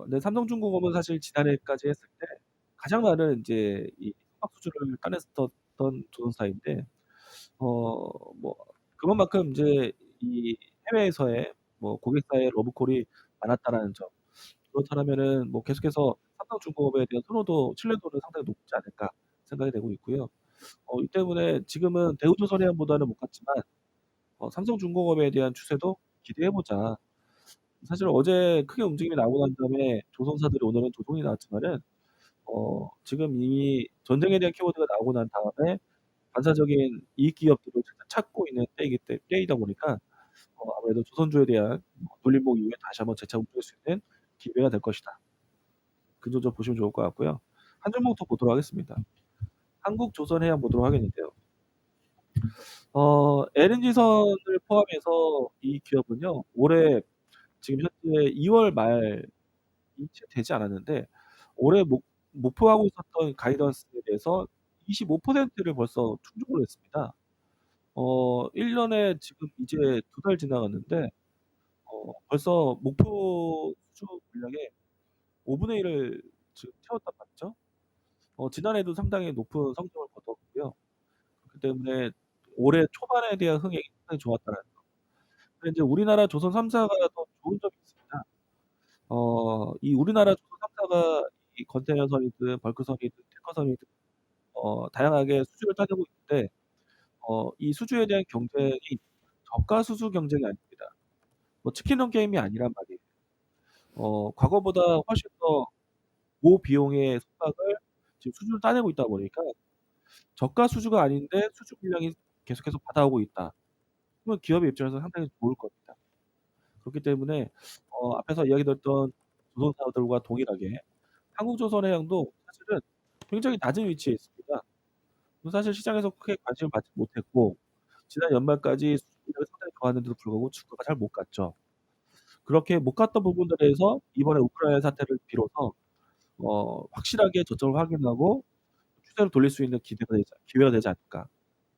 근데 삼성중공업은 사실 지난해까지 했을 때 가장 많은 인제 이 선박 수주를 따냈었던 조선사인데 뭐 그것만큼 인제 이 해외에서의 뭐 고객사의 러브콜이 많았다라는 점. 그렇다면은 뭐 계속해서 삼성중공업에 대한 선호도, 신뢰도는 상당히 높지 않을까 생각이 되고 있고요. 이 때문에 지금은 대우조선해양보다는 못 갔지만 삼성중공업에 대한 추세도 기대해 보자. 사실 어제 크게 움직임이 나오고 난 다음에 조선사들이 오늘은 조정이 나왔지만은 지금 이미 전쟁에 대한 키워드가 나오고 난 다음에 반사적인 이익 기업들을 찾고 있는 때이다 보니까 아무래도 조선주에 대한 돌림목 이후에 다시 한번 재차 움직일 수 있는 기회가 될 것이다. 그 정도 보시면 좋을 것 같고요. 한 종목 더 보도록 하겠습니다. 한국조선해양 보도록 하겠는데요. LNG선을 포함해서 이 기업은요, 올해 지금 현재 2월 말이 채 되지 않았는데 올해 목표하고 있었던 가이던스에 대해서 25%를 벌써 충족을 했습니다. 1년에 지금 이제 2달 지나갔는데 벌써 목표 수주 물량의 5분의 1을 지금 채웠단 말이죠. 지난해도 상당히 높은 성적을 거뒀고요. 그렇기 때문에 올해 초반에 대한 흥행이 상당히 좋았다는 거. 근데 이제 우리나라 조선 3사가 더 좋은 점이 있습니다. 이 우리나라 조선 3사가 이 컨테이너선이든 벌크선이든 탱커선이든 다양하게 수주를 따내고 있는데 이 수주에 대한 경쟁이 저가 수주 경쟁이 아닙니다. 뭐 치킨런 게임이 아니란 말이에요. 과거보다 훨씬 더 고비용의 선박을 지금 수주를 따내고 있다 보니까 저가 수주가 아닌데 수주 물량이 계속해서 받아오고 있다. 그러면 기업의 입장에서 상당히 좋을 겁니다. 그렇기 때문에 앞에서 이야기 드렸던 조선사들과 동일하게 한국조선해양도 사실은 굉장히 낮은 위치에 있습니다. 사실 시장에서 크게 관심을 받지 못했고 지난 연말까지 수주량이 상당히 좋았는데도 불구하고 주가가 잘 못 갔죠. 그렇게 못 갔던 부분들에서 이번에 우크라이나 사태를 빌어서 확실하게 저점을 확인하고 추세를 돌릴 수 있는 기회가 되지 않을까.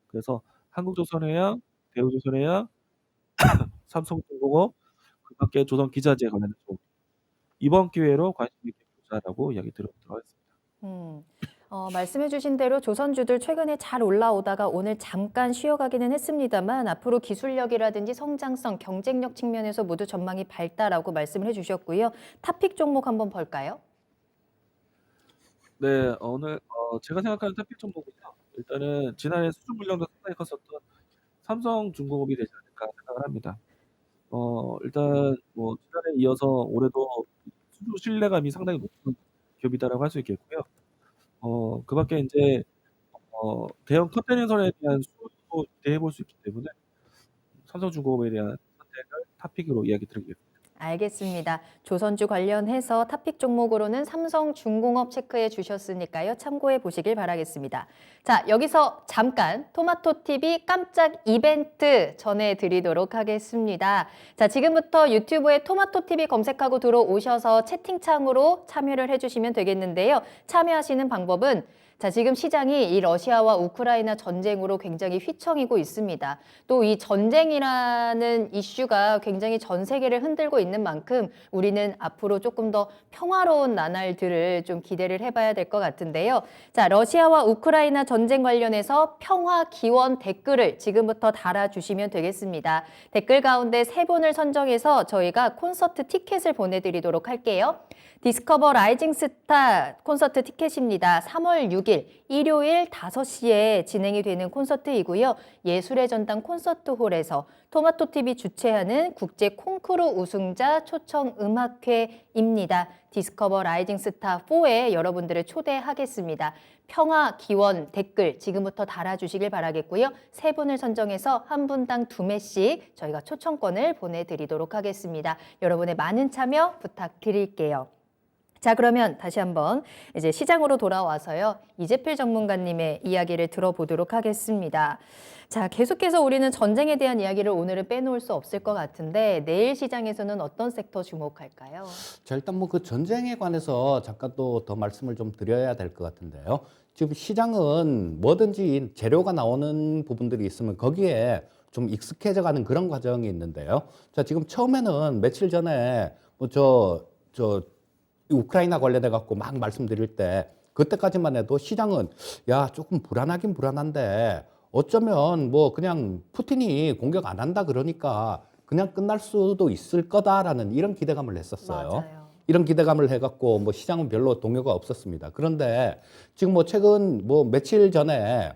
그래서 한국조선해양, 대우조선해양, 삼성중공업, 그밖에 조선기자재 관련해서 이번 기회로 관심 있게 보자라고 이야기 드리도록 하겠습니다. 말씀해주신 대로 조선주들 최근에 잘 올라오다가 오늘 잠깐 쉬어가기는 했습니다만 앞으로 기술력이라든지 성장성, 경쟁력 측면에서 모두 전망이 밝다라고 말씀을 해주셨고요. 탑픽 종목 한번 볼까요? 네, 오늘 제가 생각하는 탑픽 종목은요. 일단은 지난해 수주 물량도 상당히 컸었던 삼성중공업이 되지 않을까 생각을 합니다. 일단 뭐 지난해 이어서 올해도 수주 신뢰감이 상당히 높은 기업이다라고 할 수 있겠고요. 그밖에 이제 대형 컨테이너선에 대한 수요도 기대해 볼 수 있기 때문에 삼성중공업에 대한 선택을 탑픽으로 이야기 드리겠습니다. 알겠습니다. 조선주 관련해서 탑픽 종목으로는 삼성중공업 체크해 주셨으니까요. 참고해 보시길 바라겠습니다. 자, 여기서 잠깐 토마토TV 깜짝 이벤트 전해드리도록 하겠습니다. 자, 지금부터 유튜브에 토마토TV 검색하고 들어오셔서 채팅창으로 참여를 해주시면 되겠는데요. 참여하시는 방법은 자, 지금 시장이 이 러시아와 우크라이나 전쟁으로 굉장히 휘청이고 있습니다. 또 이 전쟁이라는 이슈가 굉장히 전 세계를 흔들고 있는 만큼 우리는 앞으로 조금 더 평화로운 나날들을 좀 기대를 해봐야 될 것 같은데요. 자, 러시아와 우크라이나 전쟁 관련해서 평화 기원 댓글을 지금부터 달아주시면 되겠습니다. 댓글 가운데 3분을 선정해서 저희가 콘서트 티켓을 보내드리도록 할게요. 디스커버 라이징 스타 콘서트 티켓입니다. 3월 6일 일요일 5시에 진행이 되는 콘서트이고요. 예술의 전당 콘서트홀에서 토마토TV 주최하는 국제 콩쿠르 우승자 초청 음악회입니다. 디스커버 라이징 스타 4에 여러분들을 초대하겠습니다. 평화 기원 댓글 지금부터 달아주시길 바라겠고요. 3분을 선정해서 한 분당 2매씩 저희가 초청권을 보내드리도록 하겠습니다. 여러분의 많은 참여 부탁드릴게요. 자, 그러면 다시 한번 이제 시장으로 돌아와서요. 이재필 전문가님의 이야기를 들어보도록 하겠습니다. 자, 계속해서 우리는 전쟁에 대한 이야기를 오늘은 빼놓을 수 없을 것 같은데 내일 시장에서는 어떤 섹터 주목할까요? 자, 일단 뭐 그 전쟁에 관해서 잠깐 또 더 말씀을 좀 드려야 될 것 같은데요. 지금 시장은 뭐든지 재료가 나오는 부분들이 있으면 거기에 좀 익숙해져 가는 그런 과정이 있는데요. 자, 지금 처음에는 며칠 전에 뭐 이 우크라이나 관련해 갖고 막 말씀드릴 때 그때까지만 해도 시장은 야, 조금 불안하긴 불안한데 어쩌면 뭐 그냥 푸틴이 공격 안 한다 그러니까 그냥 끝날 수도 있을 거다라는 이런 기대감을 했었어요. 맞아요. 이런 기대감을 해갖고 뭐 시장은 별로 동요가 없었습니다. 그런데 지금 뭐 최근 뭐 며칠 전에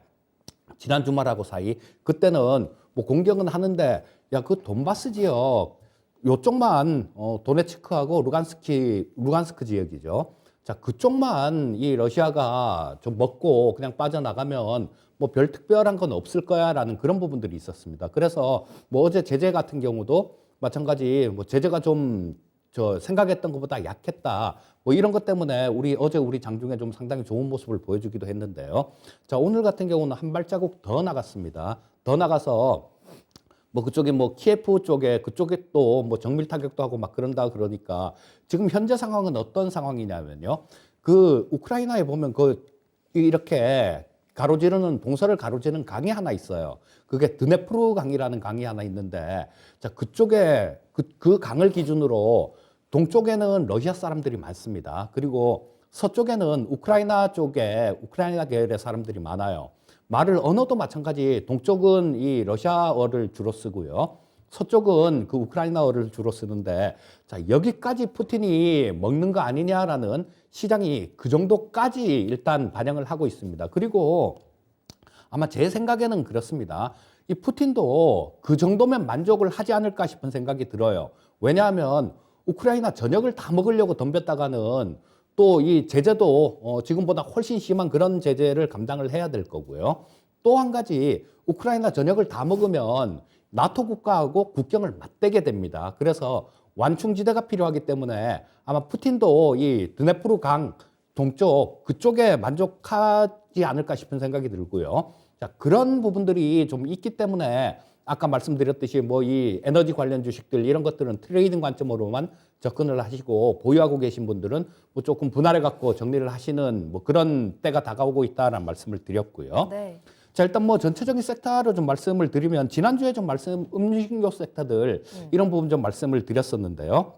지난 주말하고 사이 그때는 뭐 공격은 하는데 야, 그 돈바스 지역 요쪽만 도네츠크하고 루간스크 지역이죠. 자, 그쪽만 이 러시아가 좀 먹고 그냥 빠져나가면 뭐 별 특별한 건 없을 거야라는 그런 부분들이 있었습니다. 그래서 뭐 어제 제재 같은 경우도 마찬가지 뭐 제재가 좀 생각했던 것보다 약했다. 뭐 이런 것 때문에 어제 우리 장중에 좀 상당히 좋은 모습을 보여주기도 했는데요. 자, 오늘 같은 경우는 한 발자국 더 나갔습니다. 더 나가서 뭐 그쪽에 뭐 키예프 그쪽에 또 뭐 정밀 타격도 하고 막 그런다 그러니까 지금 현재 상황은 어떤 상황이냐면요. 그 우크라이나에 보면 이렇게 동서를 가로지르는 강이 하나 있어요. 그게 드네프르 강이라는 강이 하나 있는데 자, 그쪽에 그 강을 기준으로 동쪽에는 러시아 사람들이 많습니다. 그리고 서쪽에는 우크라이나 계열의 사람들이 많아요. 말을 언어도 마찬가지. 동쪽은 이 러시아어를 주로 쓰고요. 서쪽은 그 우크라이나어를 주로 쓰는데 자, 여기까지 푸틴이 먹는 거 아니냐라는 시장이 그 정도까지 일단 반영을 하고 있습니다. 그리고 아마 제 생각에는 그렇습니다. 이 푸틴도 그 정도면 만족을 하지 않을까 싶은 생각이 들어요. 왜냐하면 우크라이나 전역을 다 먹으려고 덤볐다가는 또 이 제재도 지금보다 훨씬 심한 그런 제재를 감당을 해야 될 거고요. 또 한 가지 우크라이나 전역을 다 먹으면 나토 국가하고 국경을 맞대게 됩니다. 그래서 완충지대가 필요하기 때문에 아마 푸틴도 이 드네프르 강 동쪽 그쪽에 만족하지 않을까 싶은 생각이 들고요. 자, 그런 부분들이 좀 있기 때문에 아까 말씀드렸듯이 뭐 이 에너지 관련 주식들 이런 것들은 트레이딩 관점으로만 접근을 하시고 보유하고 계신 분들은 뭐 조금 분할해 갖고 정리를 하시는 뭐 그런 때가 다가오고 있다라는 말씀을 드렸고요. 네. 자, 일단 뭐 전체적인 섹터로 좀 말씀을 드리면 지난주에 좀 음식료 섹터들 이런 부분 좀 말씀을 드렸었는데요.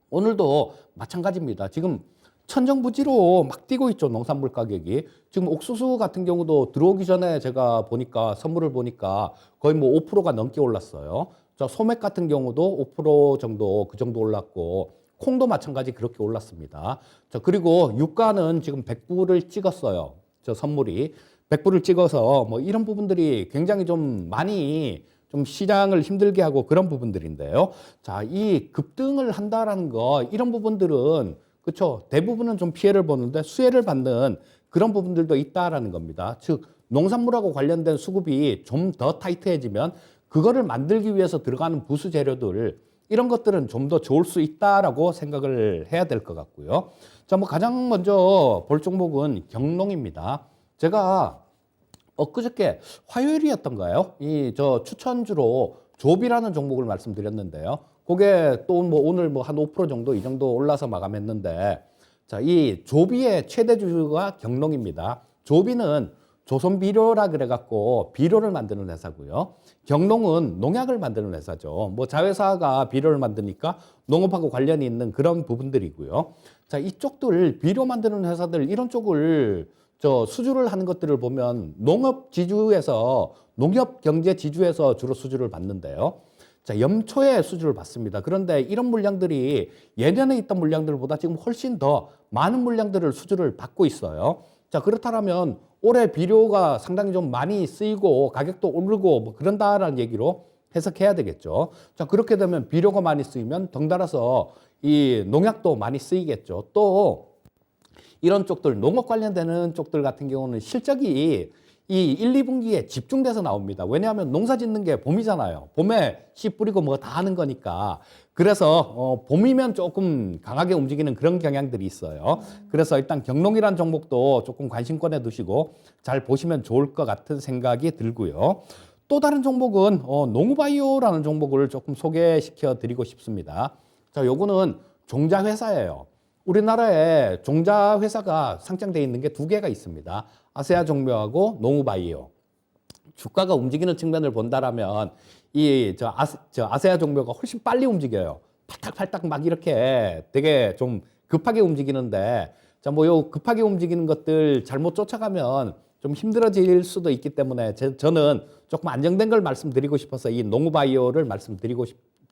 오늘도 마찬가지입니다. 지금 천정부지로 막 뛰고 있죠. 농산물 가격이. 지금 옥수수 같은 경우도 들어오기 전에 제가 보니까 선물을 보니까 거의 뭐 5%가 넘게 올랐어요. 자, 소맥 같은 경우도 5% 정도 그 정도 올랐고 콩도 마찬가지 그렇게 올랐습니다. 자, 그리고 유가는 지금 100불을 찍었어요. 저 선물이 100불을 찍어서 뭐 이런 부분들이 굉장히 좀 많이 좀 시장을 힘들게 하고 그런 부분들인데요. 자, 이 급등을 한다라는 거 이런 부분들은 그렇죠. 대부분은 좀 피해를 보는데 수혜를 받는 그런 부분들도 있다라는 겁니다. 즉 농산물하고 관련된 수급이 좀 더 타이트해지면 그거를 만들기 위해서 들어가는 부수 재료들 이런 것들은 좀 더 좋을 수 있다라고 생각을 해야 될 것 같고요. 자, 뭐 가장 먼저 볼 종목은 경농입니다. 제가 엊그저께 화요일이었던가요? 추천주로 조비라는 종목을 말씀드렸는데요. 그게 또 뭐 오늘 뭐 한 5% 정도 이 정도 올라서 마감했는데 자, 이 조비의 최대주주가 경농입니다. 조비는 조선비료라 그래갖고 비료를 만드는 회사고요. 경농은 농약을 만드는 회사죠. 뭐 자회사가 비료를 만드니까 농업하고 관련이 있는 그런 부분들이고요. 자, 이쪽들 비료 만드는 회사들 이런 쪽을 수주를 하는 것들을 보면 농업 경제 지주에서 주로 수주를 받는데요. 자, 연초에 수주를 받습니다. 그런데 이런 물량들이 예년에 있던 물량들보다 지금 훨씬 더 많은 물량들을 수주를 받고 있어요. 자, 그렇다면 올해 비료가 상당히 좀 많이 쓰이고 가격도 오르고 뭐 그런다라는 얘기로 해석해야 되겠죠. 자, 그렇게 되면 비료가 많이 쓰이면 덩달아서 이 농약도 많이 쓰이겠죠. 또 이런 쪽들, 농업 관련되는 쪽들 같은 경우는 실적이 이 1, 2분기에 집중돼서 나옵니다. 왜냐하면 농사 짓는 게 봄이잖아요. 봄에 씨 뿌리고 뭐 다 하는 거니까. 그래서 봄이면 조금 강하게 움직이는 그런 경향들이 있어요. 그래서 일단 경농이란 종목도 조금 관심권에 두시고 잘 보시면 좋을 것 같은 생각이 들고요. 또 다른 종목은 농우바이오라는 종목을 조금 소개시켜 드리고 싶습니다. 자, 요거는 종자회사예요. 우리나라에 종자회사가 상장되어 있는 게 두 개가 있습니다. 아세아 종묘하고 농우바이오. 주가가 움직이는 측면을 본다라면 아세아 종묘가 훨씬 빨리 움직여요. 팔딱팔딱 막 이렇게 되게 좀 급하게 움직이는데 자, 뭐 요 급하게 움직이는 것들 잘못 쫓아가면 좀 힘들어질 수도 있기 때문에 저는 조금 안정된 걸 말씀드리고 싶어서 이 농우바이오를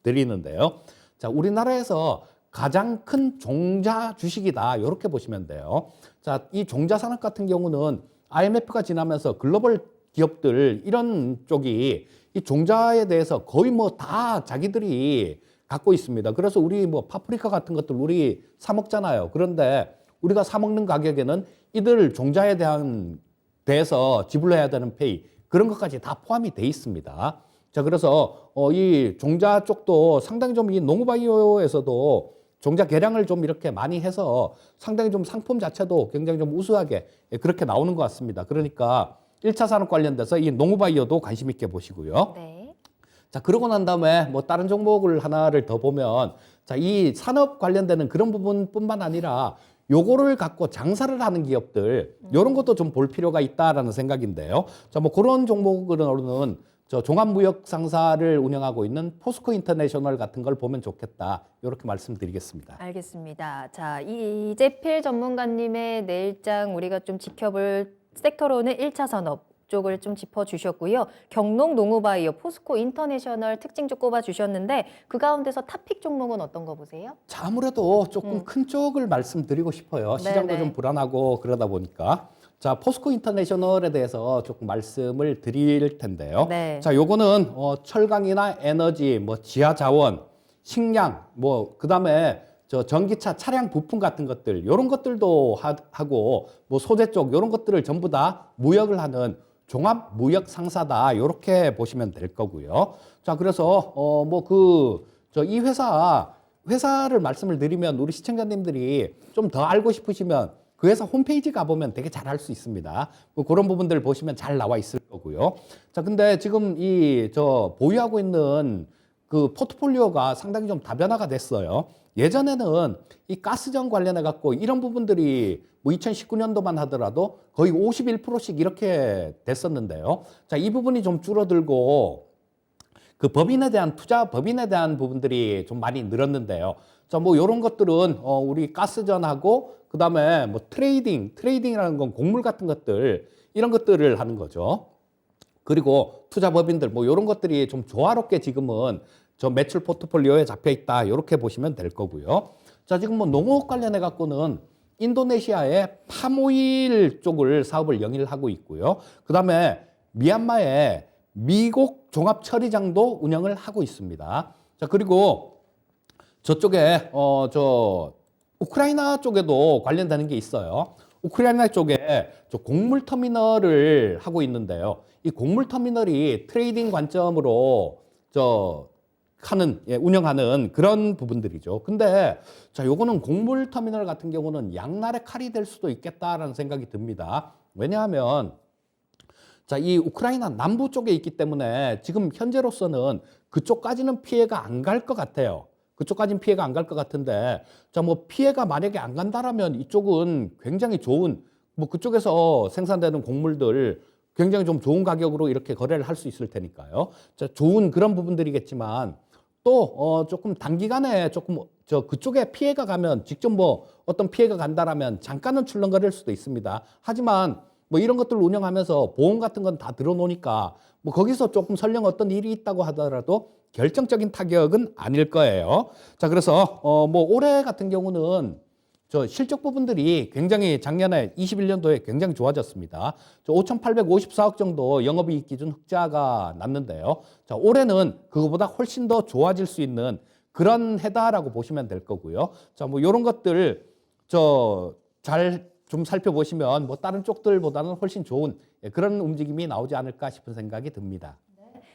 드리는데요. 자, 우리나라에서 가장 큰 종자 주식이다. 이렇게 보시면 돼요. 자, 이 종자 산업 같은 경우는 IMF가 지나면서 글로벌 기업들 이런 쪽이 이 종자에 대해서 거의 뭐 다 자기들이 갖고 있습니다. 그래서 우리 뭐 파프리카 같은 것들 우리 사 먹잖아요. 그런데 우리가 사 먹는 가격에는 이들 종자에 대해서 지불해야 되는 페이 그런 것까지 다 포함이 돼 있습니다. 자, 그래서 이 종자 쪽도 상당히 좀 이 농우바이오에서도 종자 개량을 좀 이렇게 많이 해서 상당히 좀 상품 자체도 굉장히 좀 우수하게 그렇게 나오는 것 같습니다. 그러니까 1차 산업 관련돼서 이 농우바이오도 관심 있게 보시고요. 네. 자, 그러고 난 다음에 뭐 다른 종목을 하나를 더 보면 자, 이 산업 관련되는 그런 부분뿐만 아니라 요거를 갖고 장사를 하는 기업들 요런 것도 좀 볼 필요가 있다라는 생각인데요. 자, 뭐 그런 종목으로는 저 종합무역 상사를 운영하고 있는 포스코 인터내셔널 같은 걸 보면 좋겠다. 이렇게 말씀드리겠습니다. 알겠습니다. 자, 이재필 전문가님의 내일장 우리가 좀 지켜볼 섹터로는 1차 산업 쪽을 좀 짚어주셨고요. 경농 농우바이오, 포스코 인터내셔널 특징 좀 꼽아주셨는데 그 가운데서 탑픽 종목은 어떤 거 보세요? 자, 아무래도 조금 큰 쪽을 말씀드리고 싶어요. 시장도 네네. 좀 불안하고 그러다 보니까. 자, 포스코 인터내셔널에 대해서 조금 말씀을 드릴 텐데요. 네. 자, 요거는 철강이나 에너지, 뭐 지하 자원, 식량, 뭐 그다음에 저 전기차 차량 부품 같은 것들 요런 것들도 하고 뭐 소재 쪽 요런 것들을 전부 다 무역을 하는 종합 무역 상사다. 이렇게 보시면 될 거고요. 자, 그래서 이 회사를 말씀을 드리면 우리 시청자님들이 좀 더 알고 싶으시면 그 회사 홈페이지 가보면 되게 잘 알 수 있습니다. 뭐 그런 부분들 보시면 잘 나와 있을 거고요. 자, 근데 지금 보유하고 있는 그 포트폴리오가 상당히 좀 다변화가 됐어요. 예전에는 이 가스전 관련해 갖고 이런 부분들이 뭐 2019년도만 하더라도 거의 51%씩 이렇게 됐었는데요. 자, 이 부분이 좀 줄어들고 그 투자 법인에 대한 부분들이 좀 많이 늘었는데요. 자, 뭐 이런 것들은 우리 가스전하고 그다음에 뭐 트레이딩이라는 건 곡물 같은 것들 이런 것들을 하는 거죠. 그리고 투자 법인들 뭐 이런 것들이 좀 조화롭게 지금은 저 매출 포트폴리오에 잡혀 있다. 이렇게 보시면 될 거고요. 자, 지금 뭐 농업 관련해 갖고는 인도네시아의 팜오일 쪽을 사업을 영위를 하고 있고요. 그다음에 미얀마의 미곡 종합 처리장도 운영을 하고 있습니다. 자, 그리고 저쪽에 우크라이나 쪽에도 관련되는 게 있어요. 우크라이나 쪽에 저 곡물 터미널을 하고 있는데요. 이 곡물 터미널이 트레이딩 관점으로 운영하는 그런 부분들이죠. 근데 자, 요거는 곡물 터미널 같은 경우는 양날의 칼이 될 수도 있겠다라는 생각이 듭니다. 왜냐하면 자, 이 우크라이나 남부 쪽에 있기 때문에 지금 현재로서는 그쪽까지는 피해가 안 갈 것 같아요. 그쪽까지는 피해가 안 갈 것 같은데, 자, 뭐 피해가 만약에 안 간다라면 이쪽은 굉장히 좋은, 뭐 그쪽에서 생산되는 곡물들 굉장히 좀 좋은 가격으로 이렇게 거래를 할 수 있을 테니까요. 자, 좋은 그런 부분들이겠지만 또 조금 단기간에 조금 그쪽에 피해가 가면 직접 뭐 어떤 피해가 간다라면 잠깐은 출렁거릴 수도 있습니다. 하지만 뭐 이런 것들을 운영하면서 보험 같은 건 다 들어놓으니까 뭐 거기서 조금 설령 어떤 일이 있다고 하더라도 결정적인 타격은 아닐 거예요. 자, 그래서 뭐 올해 같은 경우는 저 실적 부분들이 굉장히 작년에 21년도에 굉장히 좋아졌습니다. 5,854억 정도 영업이익 기준 흑자가 났는데요. 자, 올해는 그거보다 훨씬 더 좋아질 수 있는 그런 해다라고 보시면 될 거고요. 자, 뭐 이런 것들 잘 좀 살펴보시면 뭐 다른 쪽들보다는 훨씬 좋은 그런 움직임이 나오지 않을까 싶은 생각이 듭니다.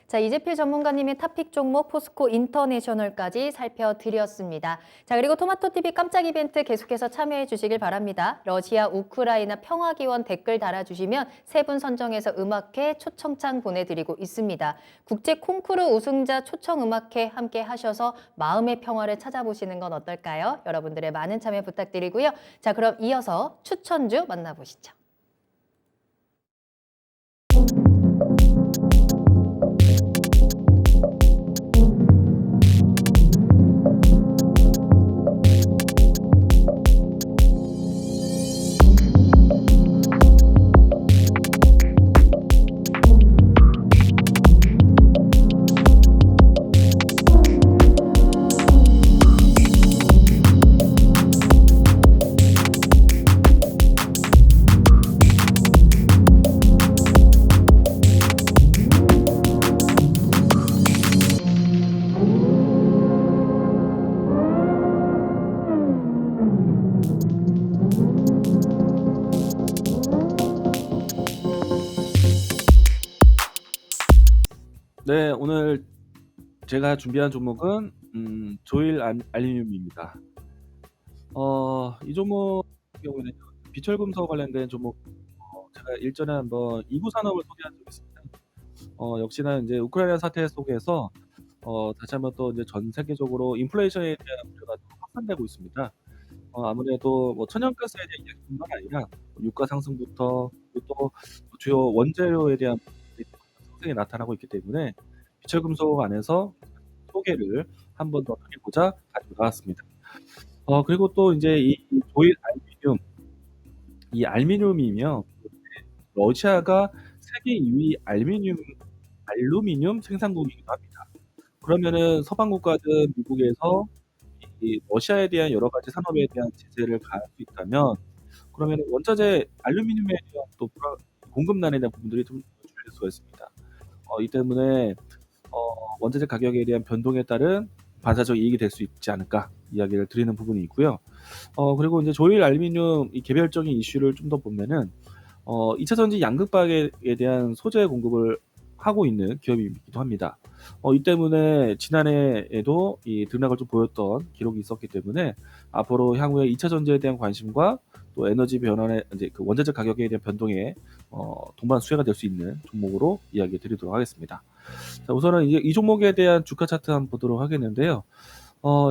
자, 이재필 전문가님의 탑픽 종목 포스코 인터내셔널까지 살펴드렸습니다. 자, 그리고 토마토TV 깜짝 이벤트 계속해서 참여해 주시길 바랍니다. 러시아, 우크라이나 평화기원 댓글 달아주시면 3분 선정해서 음악회 초청장 보내드리고 있습니다. 국제 콩쿠르 우승자 초청 음악회 함께 하셔서 마음의 평화를 찾아보시는 건 어떨까요? 여러분들의 많은 참여 부탁드리고요. 자, 그럼 이어서 추천주 만나보시죠. 네, 오늘 제가 준비한 종목은 조일 알루미늄입니다. 이 종목 같은 경우에는 비철금속 관련된 종목, 제가 일전에 한번 이구 산업을 소개한 적이 있습니다. 역시나 이제 우크라이나 사태 속에서 다시 한번 또 이제 전 세계적으로 인플레이션에 대한 우려가 또 확산되고 있습니다. 아무래도 뭐 천연가스에 대한 이야기뿐만 아니라 유가 상승부터 그리고 또 주요 원재료에 대한 상승이 나타나고 있기 때문에 비철금속 안에서 소개를 한 번 더 해보자 가지고 나왔습니다. 그리고 또 이제 이 조일 이 알루미늄이며 러시아가 세계 2위 알루미늄 생산국이기도 합니다. 그러면은 서방 국가든 미국에서 이 러시아에 대한 여러 가지 산업에 대한 제재를 가할 수 있다면, 그러면 원자재 알루미늄에 대한 또 공급난에 대한 부분들이 좀 줄일 수가 있습니다. 이 때문에 원자재 가격에 대한 변동에 따른 반사적 이익이 될 수 있지 않을까 이야기를 드리는 부분이 있고요. 그리고 이제 조일 알루미늄 이 개별적인 이슈를 좀 더 보면은 2차 전지 양극박에 대한 소재 공급을 하고 있는 기업이기도 합니다. 이 때문에 지난해에도 이 등락을 좀 보였던 기록이 있었기 때문에 앞으로 향후에 2차 전지에 대한 관심과 또 에너지 변환에 이제 그 원자재 가격에 대한 변동에 동반 수혜가 될 수 있는 종목으로 이야기 드리도록 하겠습니다. 자, 우선은 이제 이 종목에 대한 주가 차트 한번 보도록 하겠는데요.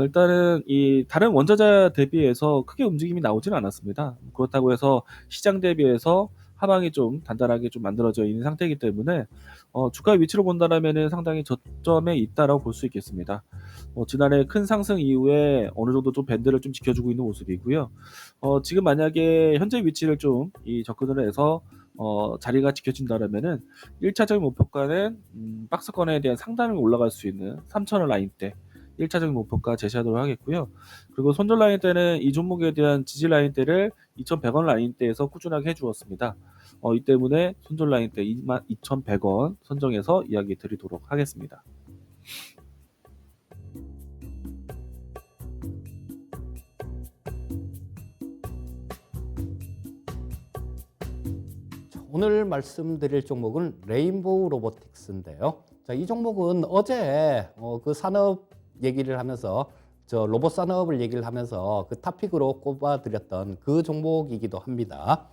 일단은 이 다른 원자재 대비해서 크게 움직임이 나오지는 않았습니다. 그렇다고 해서 시장 대비해서 하방이 좀 단단하게 좀 만들어져 있는 상태이기 때문에 주가 위치로 본다라면은 상당히 저점에 있다라고 볼 수 있겠습니다. 지난해 큰 상승 이후에 어느 정도 좀 밴드를 좀 지켜주고 있는 모습이고요. 지금 만약에 현재 위치를 좀 접근을 해서 자리가 지켜진다라면은 1차적인 목표가는 박스권에 대한 상단을 올라갈 수 있는 3,000원 라인대 1차적인 목표가 제시하도록 하겠고요. 그리고 손절 라인대는 이 종목에 대한 지지 라인대를 2,100원 라인대에서 꾸준하게 해주었습니다. 이 때문에 손절 라인대 22,100원 선정해서 이야기 드리도록 하겠습니다. 오늘 말씀드릴 종목은 레인보우 로보틱스인데요. 자, 이 종목은 어제 그 산업 얘기를 하면서 로봇 산업을 얘기를 하면서 그 탑픽으로 꼽아드렸던 그 종목이기도 합니다.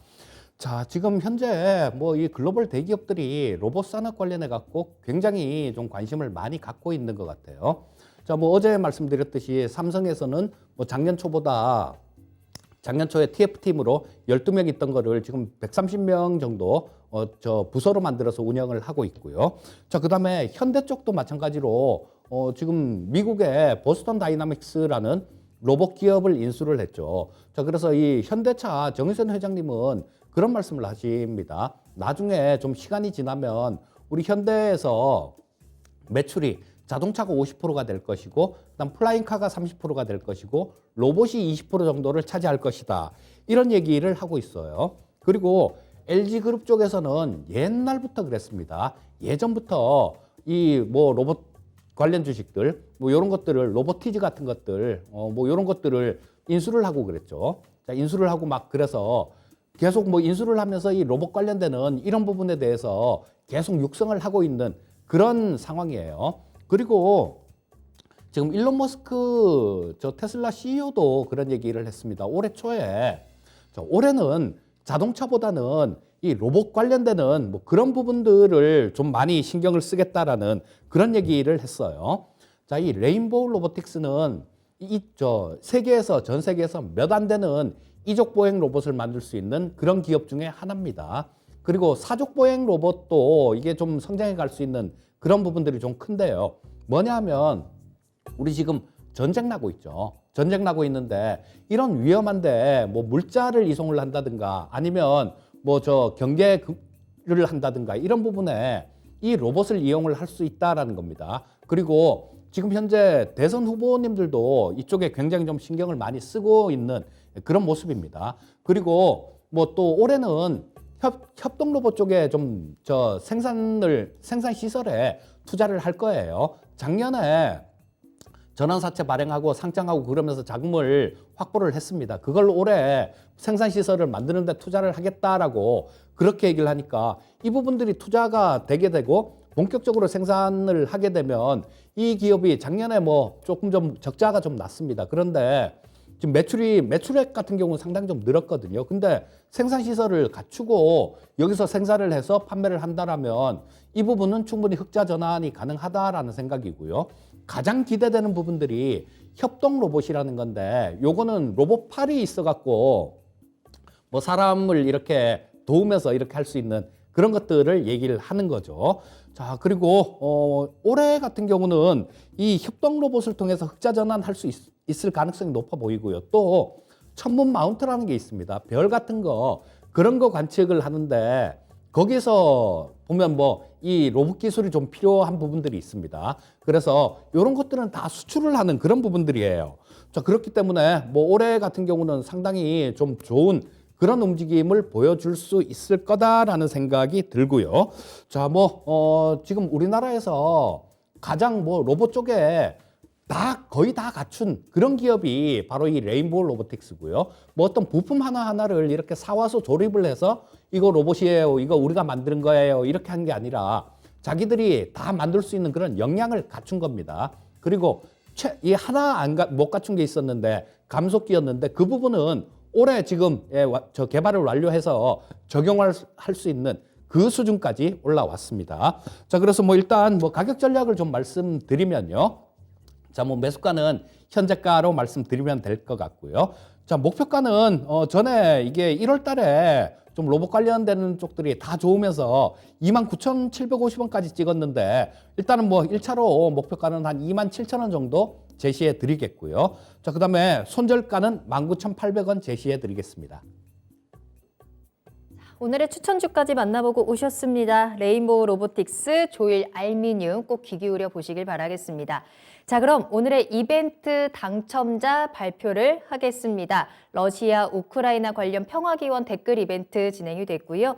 자, 지금 현재 뭐 이 글로벌 대기업들이 로봇 산업 관련해 갖고 굉장히 좀 관심을 많이 갖고 있는 것 같아요. 자, 뭐 어제 말씀드렸듯이 삼성에서는 뭐 작년 초에 TF팀으로 12명 있던 거를 지금 130명 정도 부서로 만들어서 운영을 하고 있고요. 자, 그다음에 현대 쪽도 마찬가지로 지금 미국의 보스턴 다이나믹스라는 로봇 기업을 인수를 했죠. 자, 그래서 이 현대차 정의선 회장님은 그런 말씀을 하십니다. 나중에 좀 시간이 지나면 우리 현대에서 매출이 자동차가 50%가 될 것이고, 그다음 플라잉카가 30%가 될 것이고, 로봇이 20% 정도를 차지할 것이다. 이런 얘기를 하고 있어요. 그리고 LG그룹 쪽에서는 옛날부터 그랬습니다. 예전부터 이 뭐 로봇 관련 주식들, 뭐 이런 것들을 로보티즈 같은 것들, 뭐 이런 것들을 인수를 하고 그랬죠. 자, 인수를 하고 막 그래서 계속 뭐 인수를 하면서 이 로봇 관련되는 이런 부분에 대해서 계속 육성을 하고 있는 그런 상황이에요. 그리고 지금 일론 머스크 테슬라 CEO도 그런 얘기를 했습니다. 올해 초에 올해는 자동차보다는 이 로봇 관련되는 뭐 그런 부분들을 좀 많이 신경을 쓰겠다라는 그런 얘기를 했어요. 자, 이 레인보우 로보틱스는 전 세계에서 몇 안 되는 이족 보행 로봇을 만들 수 있는 그런 기업 중에 하나입니다. 그리고 사족 보행 로봇도 이게 좀 성장해 갈 수 있는 그런 부분들이 좀 큰데요. 뭐냐 하면 우리 지금 전쟁 나고 있죠. 전쟁 나고 있는데 이런 위험한데 뭐 물자를 이송을 한다든가 아니면 뭐 경계를 한다든가 이런 부분에 이 로봇을 이용을 할 수 있다라는 겁니다. 그리고 지금 현재 대선 후보님들도 이쪽에 굉장히 좀 신경을 많이 쓰고 있는 그런 모습입니다. 그리고 뭐 또 올해는 협동 로봇 쪽에 좀 생산 시설에 투자를 할 거예요. 작년에 전환사채 발행하고 상장하고 그러면서 자금을 확보를 했습니다. 그걸 올해 생산시설을 만드는 데 투자를 하겠다라고 그렇게 얘기를 하니까 이 부분들이 투자가 되게 되고 본격적으로 생산을 하게 되면 이 기업이 작년에 뭐 조금 좀 적자가 좀 났습니다. 그런데 지금 매출액 같은 경우는 상당히 좀 늘었거든요. 근데 생산 시설을 갖추고 여기서 생산을 해서 판매를 한다라면 이 부분은 충분히 흑자 전환이 가능하다라는 생각이고요. 가장 기대되는 부분들이 협동 로봇이라는 건데 요거는 로봇팔이 있어갖고 뭐 사람을 이렇게 도우면서 이렇게 할 수 있는 그런 것들을 얘기를 하는 거죠. 자, 그리고 올해 같은 경우는 이 협동 로봇을 통해서 흑자 전환할 수 있을 가능성이 높아 보이고요. 또 천문 마운트라는 게 있습니다. 별 같은 거 그런 거 관측을 하는데 거기서 보면 뭐 이 로봇 기술이 좀 필요한 부분들이 있습니다. 그래서 이런 것들은 다 수출을 하는 그런 부분들이에요. 자, 그렇기 때문에 뭐 올해 같은 경우는 상당히 좀 좋은 그런 움직임을 보여줄 수 있을 거다라는 생각이 들고요. 자, 지금 우리나라에서 가장 뭐 로봇 쪽에 거의 다 갖춘 그런 기업이 바로 이 레인보우 로보틱스고요. 뭐 어떤 부품 하나하나를 이렇게 사와서 조립을 해서 이거 로봇이에요, 이거 우리가 만드는 거예요, 이렇게 한 게 아니라 자기들이 다 만들 수 있는 그런 역량을 갖춘 겁니다. 그리고 이 하나 못 갖춘 게 있었는데 감속기였는데 그 부분은 올해 지금 저 개발을 완료해서 적용할 수 있는 그 수준까지 올라왔습니다. 자, 그래서 뭐 일단 뭐 가격 전략을 좀 말씀드리면요. 자, 뭐 매수가는 현재가로 말씀드리면 될 것 같고요. 자, 목표가는 전에 이게 1월 달에 좀 로봇 관련되는 쪽들이 다 좋으면서 29,750원까지 찍었는데 일단은 뭐 1차로 목표가는 한 27,000원 정도 제시해 드리겠고요. 자, 그다음에 손절가는 19,800원 제시해 드리겠습니다. 오늘의 추천주까지 만나보고 오셨습니다. 레인보우 로보틱스, 조일 알미늄 꼭 귀 기울여 보시길 바라겠습니다. 자, 그럼 오늘의 이벤트 당첨자 발표를 하겠습니다. 러시아, 우크라이나 관련 평화기원 댓글 이벤트 진행이 됐고요.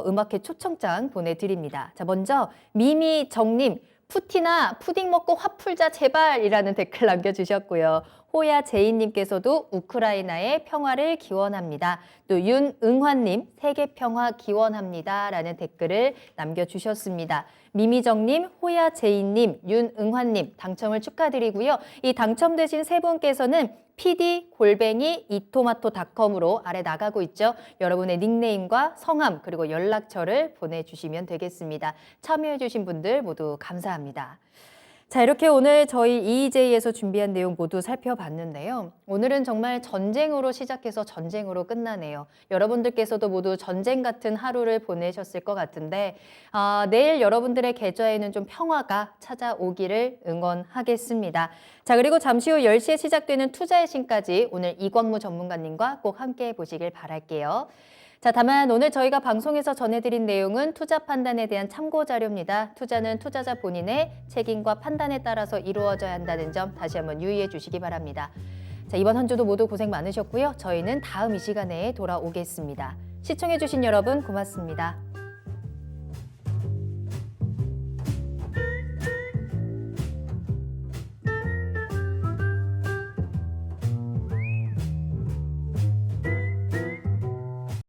음악회 초청장 보내드립니다. 자, 먼저 미미정님, 푸티나 푸딩 먹고 화 풀자 제발이라는 댓글 남겨주셨고요. 호야 제이님께서도 우크라이나의 평화를 기원합니다. 또 윤응환님, 세계 평화 기원합니다라는 댓글을 남겨주셨습니다. 미미정님, 호야 제이님, 윤응환님 당첨을 축하드리고요. 이 당첨되신 세 분께서는 pd@이토마토닷컴으로 아래 나가고 있죠. 여러분의 닉네임과 성함 그리고 연락처를 보내주시면 되겠습니다. 참여해주신 분들 모두 감사합니다. 자, 이렇게 오늘 저희 EEJ에서 준비한 내용 모두 살펴봤는데요. 오늘은 정말 전쟁으로 시작해서 전쟁으로 끝나네요. 여러분들께서도 모두 전쟁 같은 하루를 보내셨을 것 같은데 내일 여러분들의 계좌에는 좀 평화가 찾아오기를 응원하겠습니다. 자, 그리고 잠시 후 10시에 시작되는 투자의 신까지 오늘 이광무 전문가님과 꼭 함께 보시길 바랄게요. 자, 다만 오늘 저희가 방송에서 전해드린 내용은 투자 판단에 대한 참고 자료입니다. 투자는 투자자 본인의 책임과 판단에 따라서 이루어져야 한다는 점 다시 한번 유의해 주시기 바랍니다. 자, 이번 한 주도 모두 고생 많으셨고요. 저희는 다음 이 시간에 돌아오겠습니다. 시청해 주신 여러분 고맙습니다.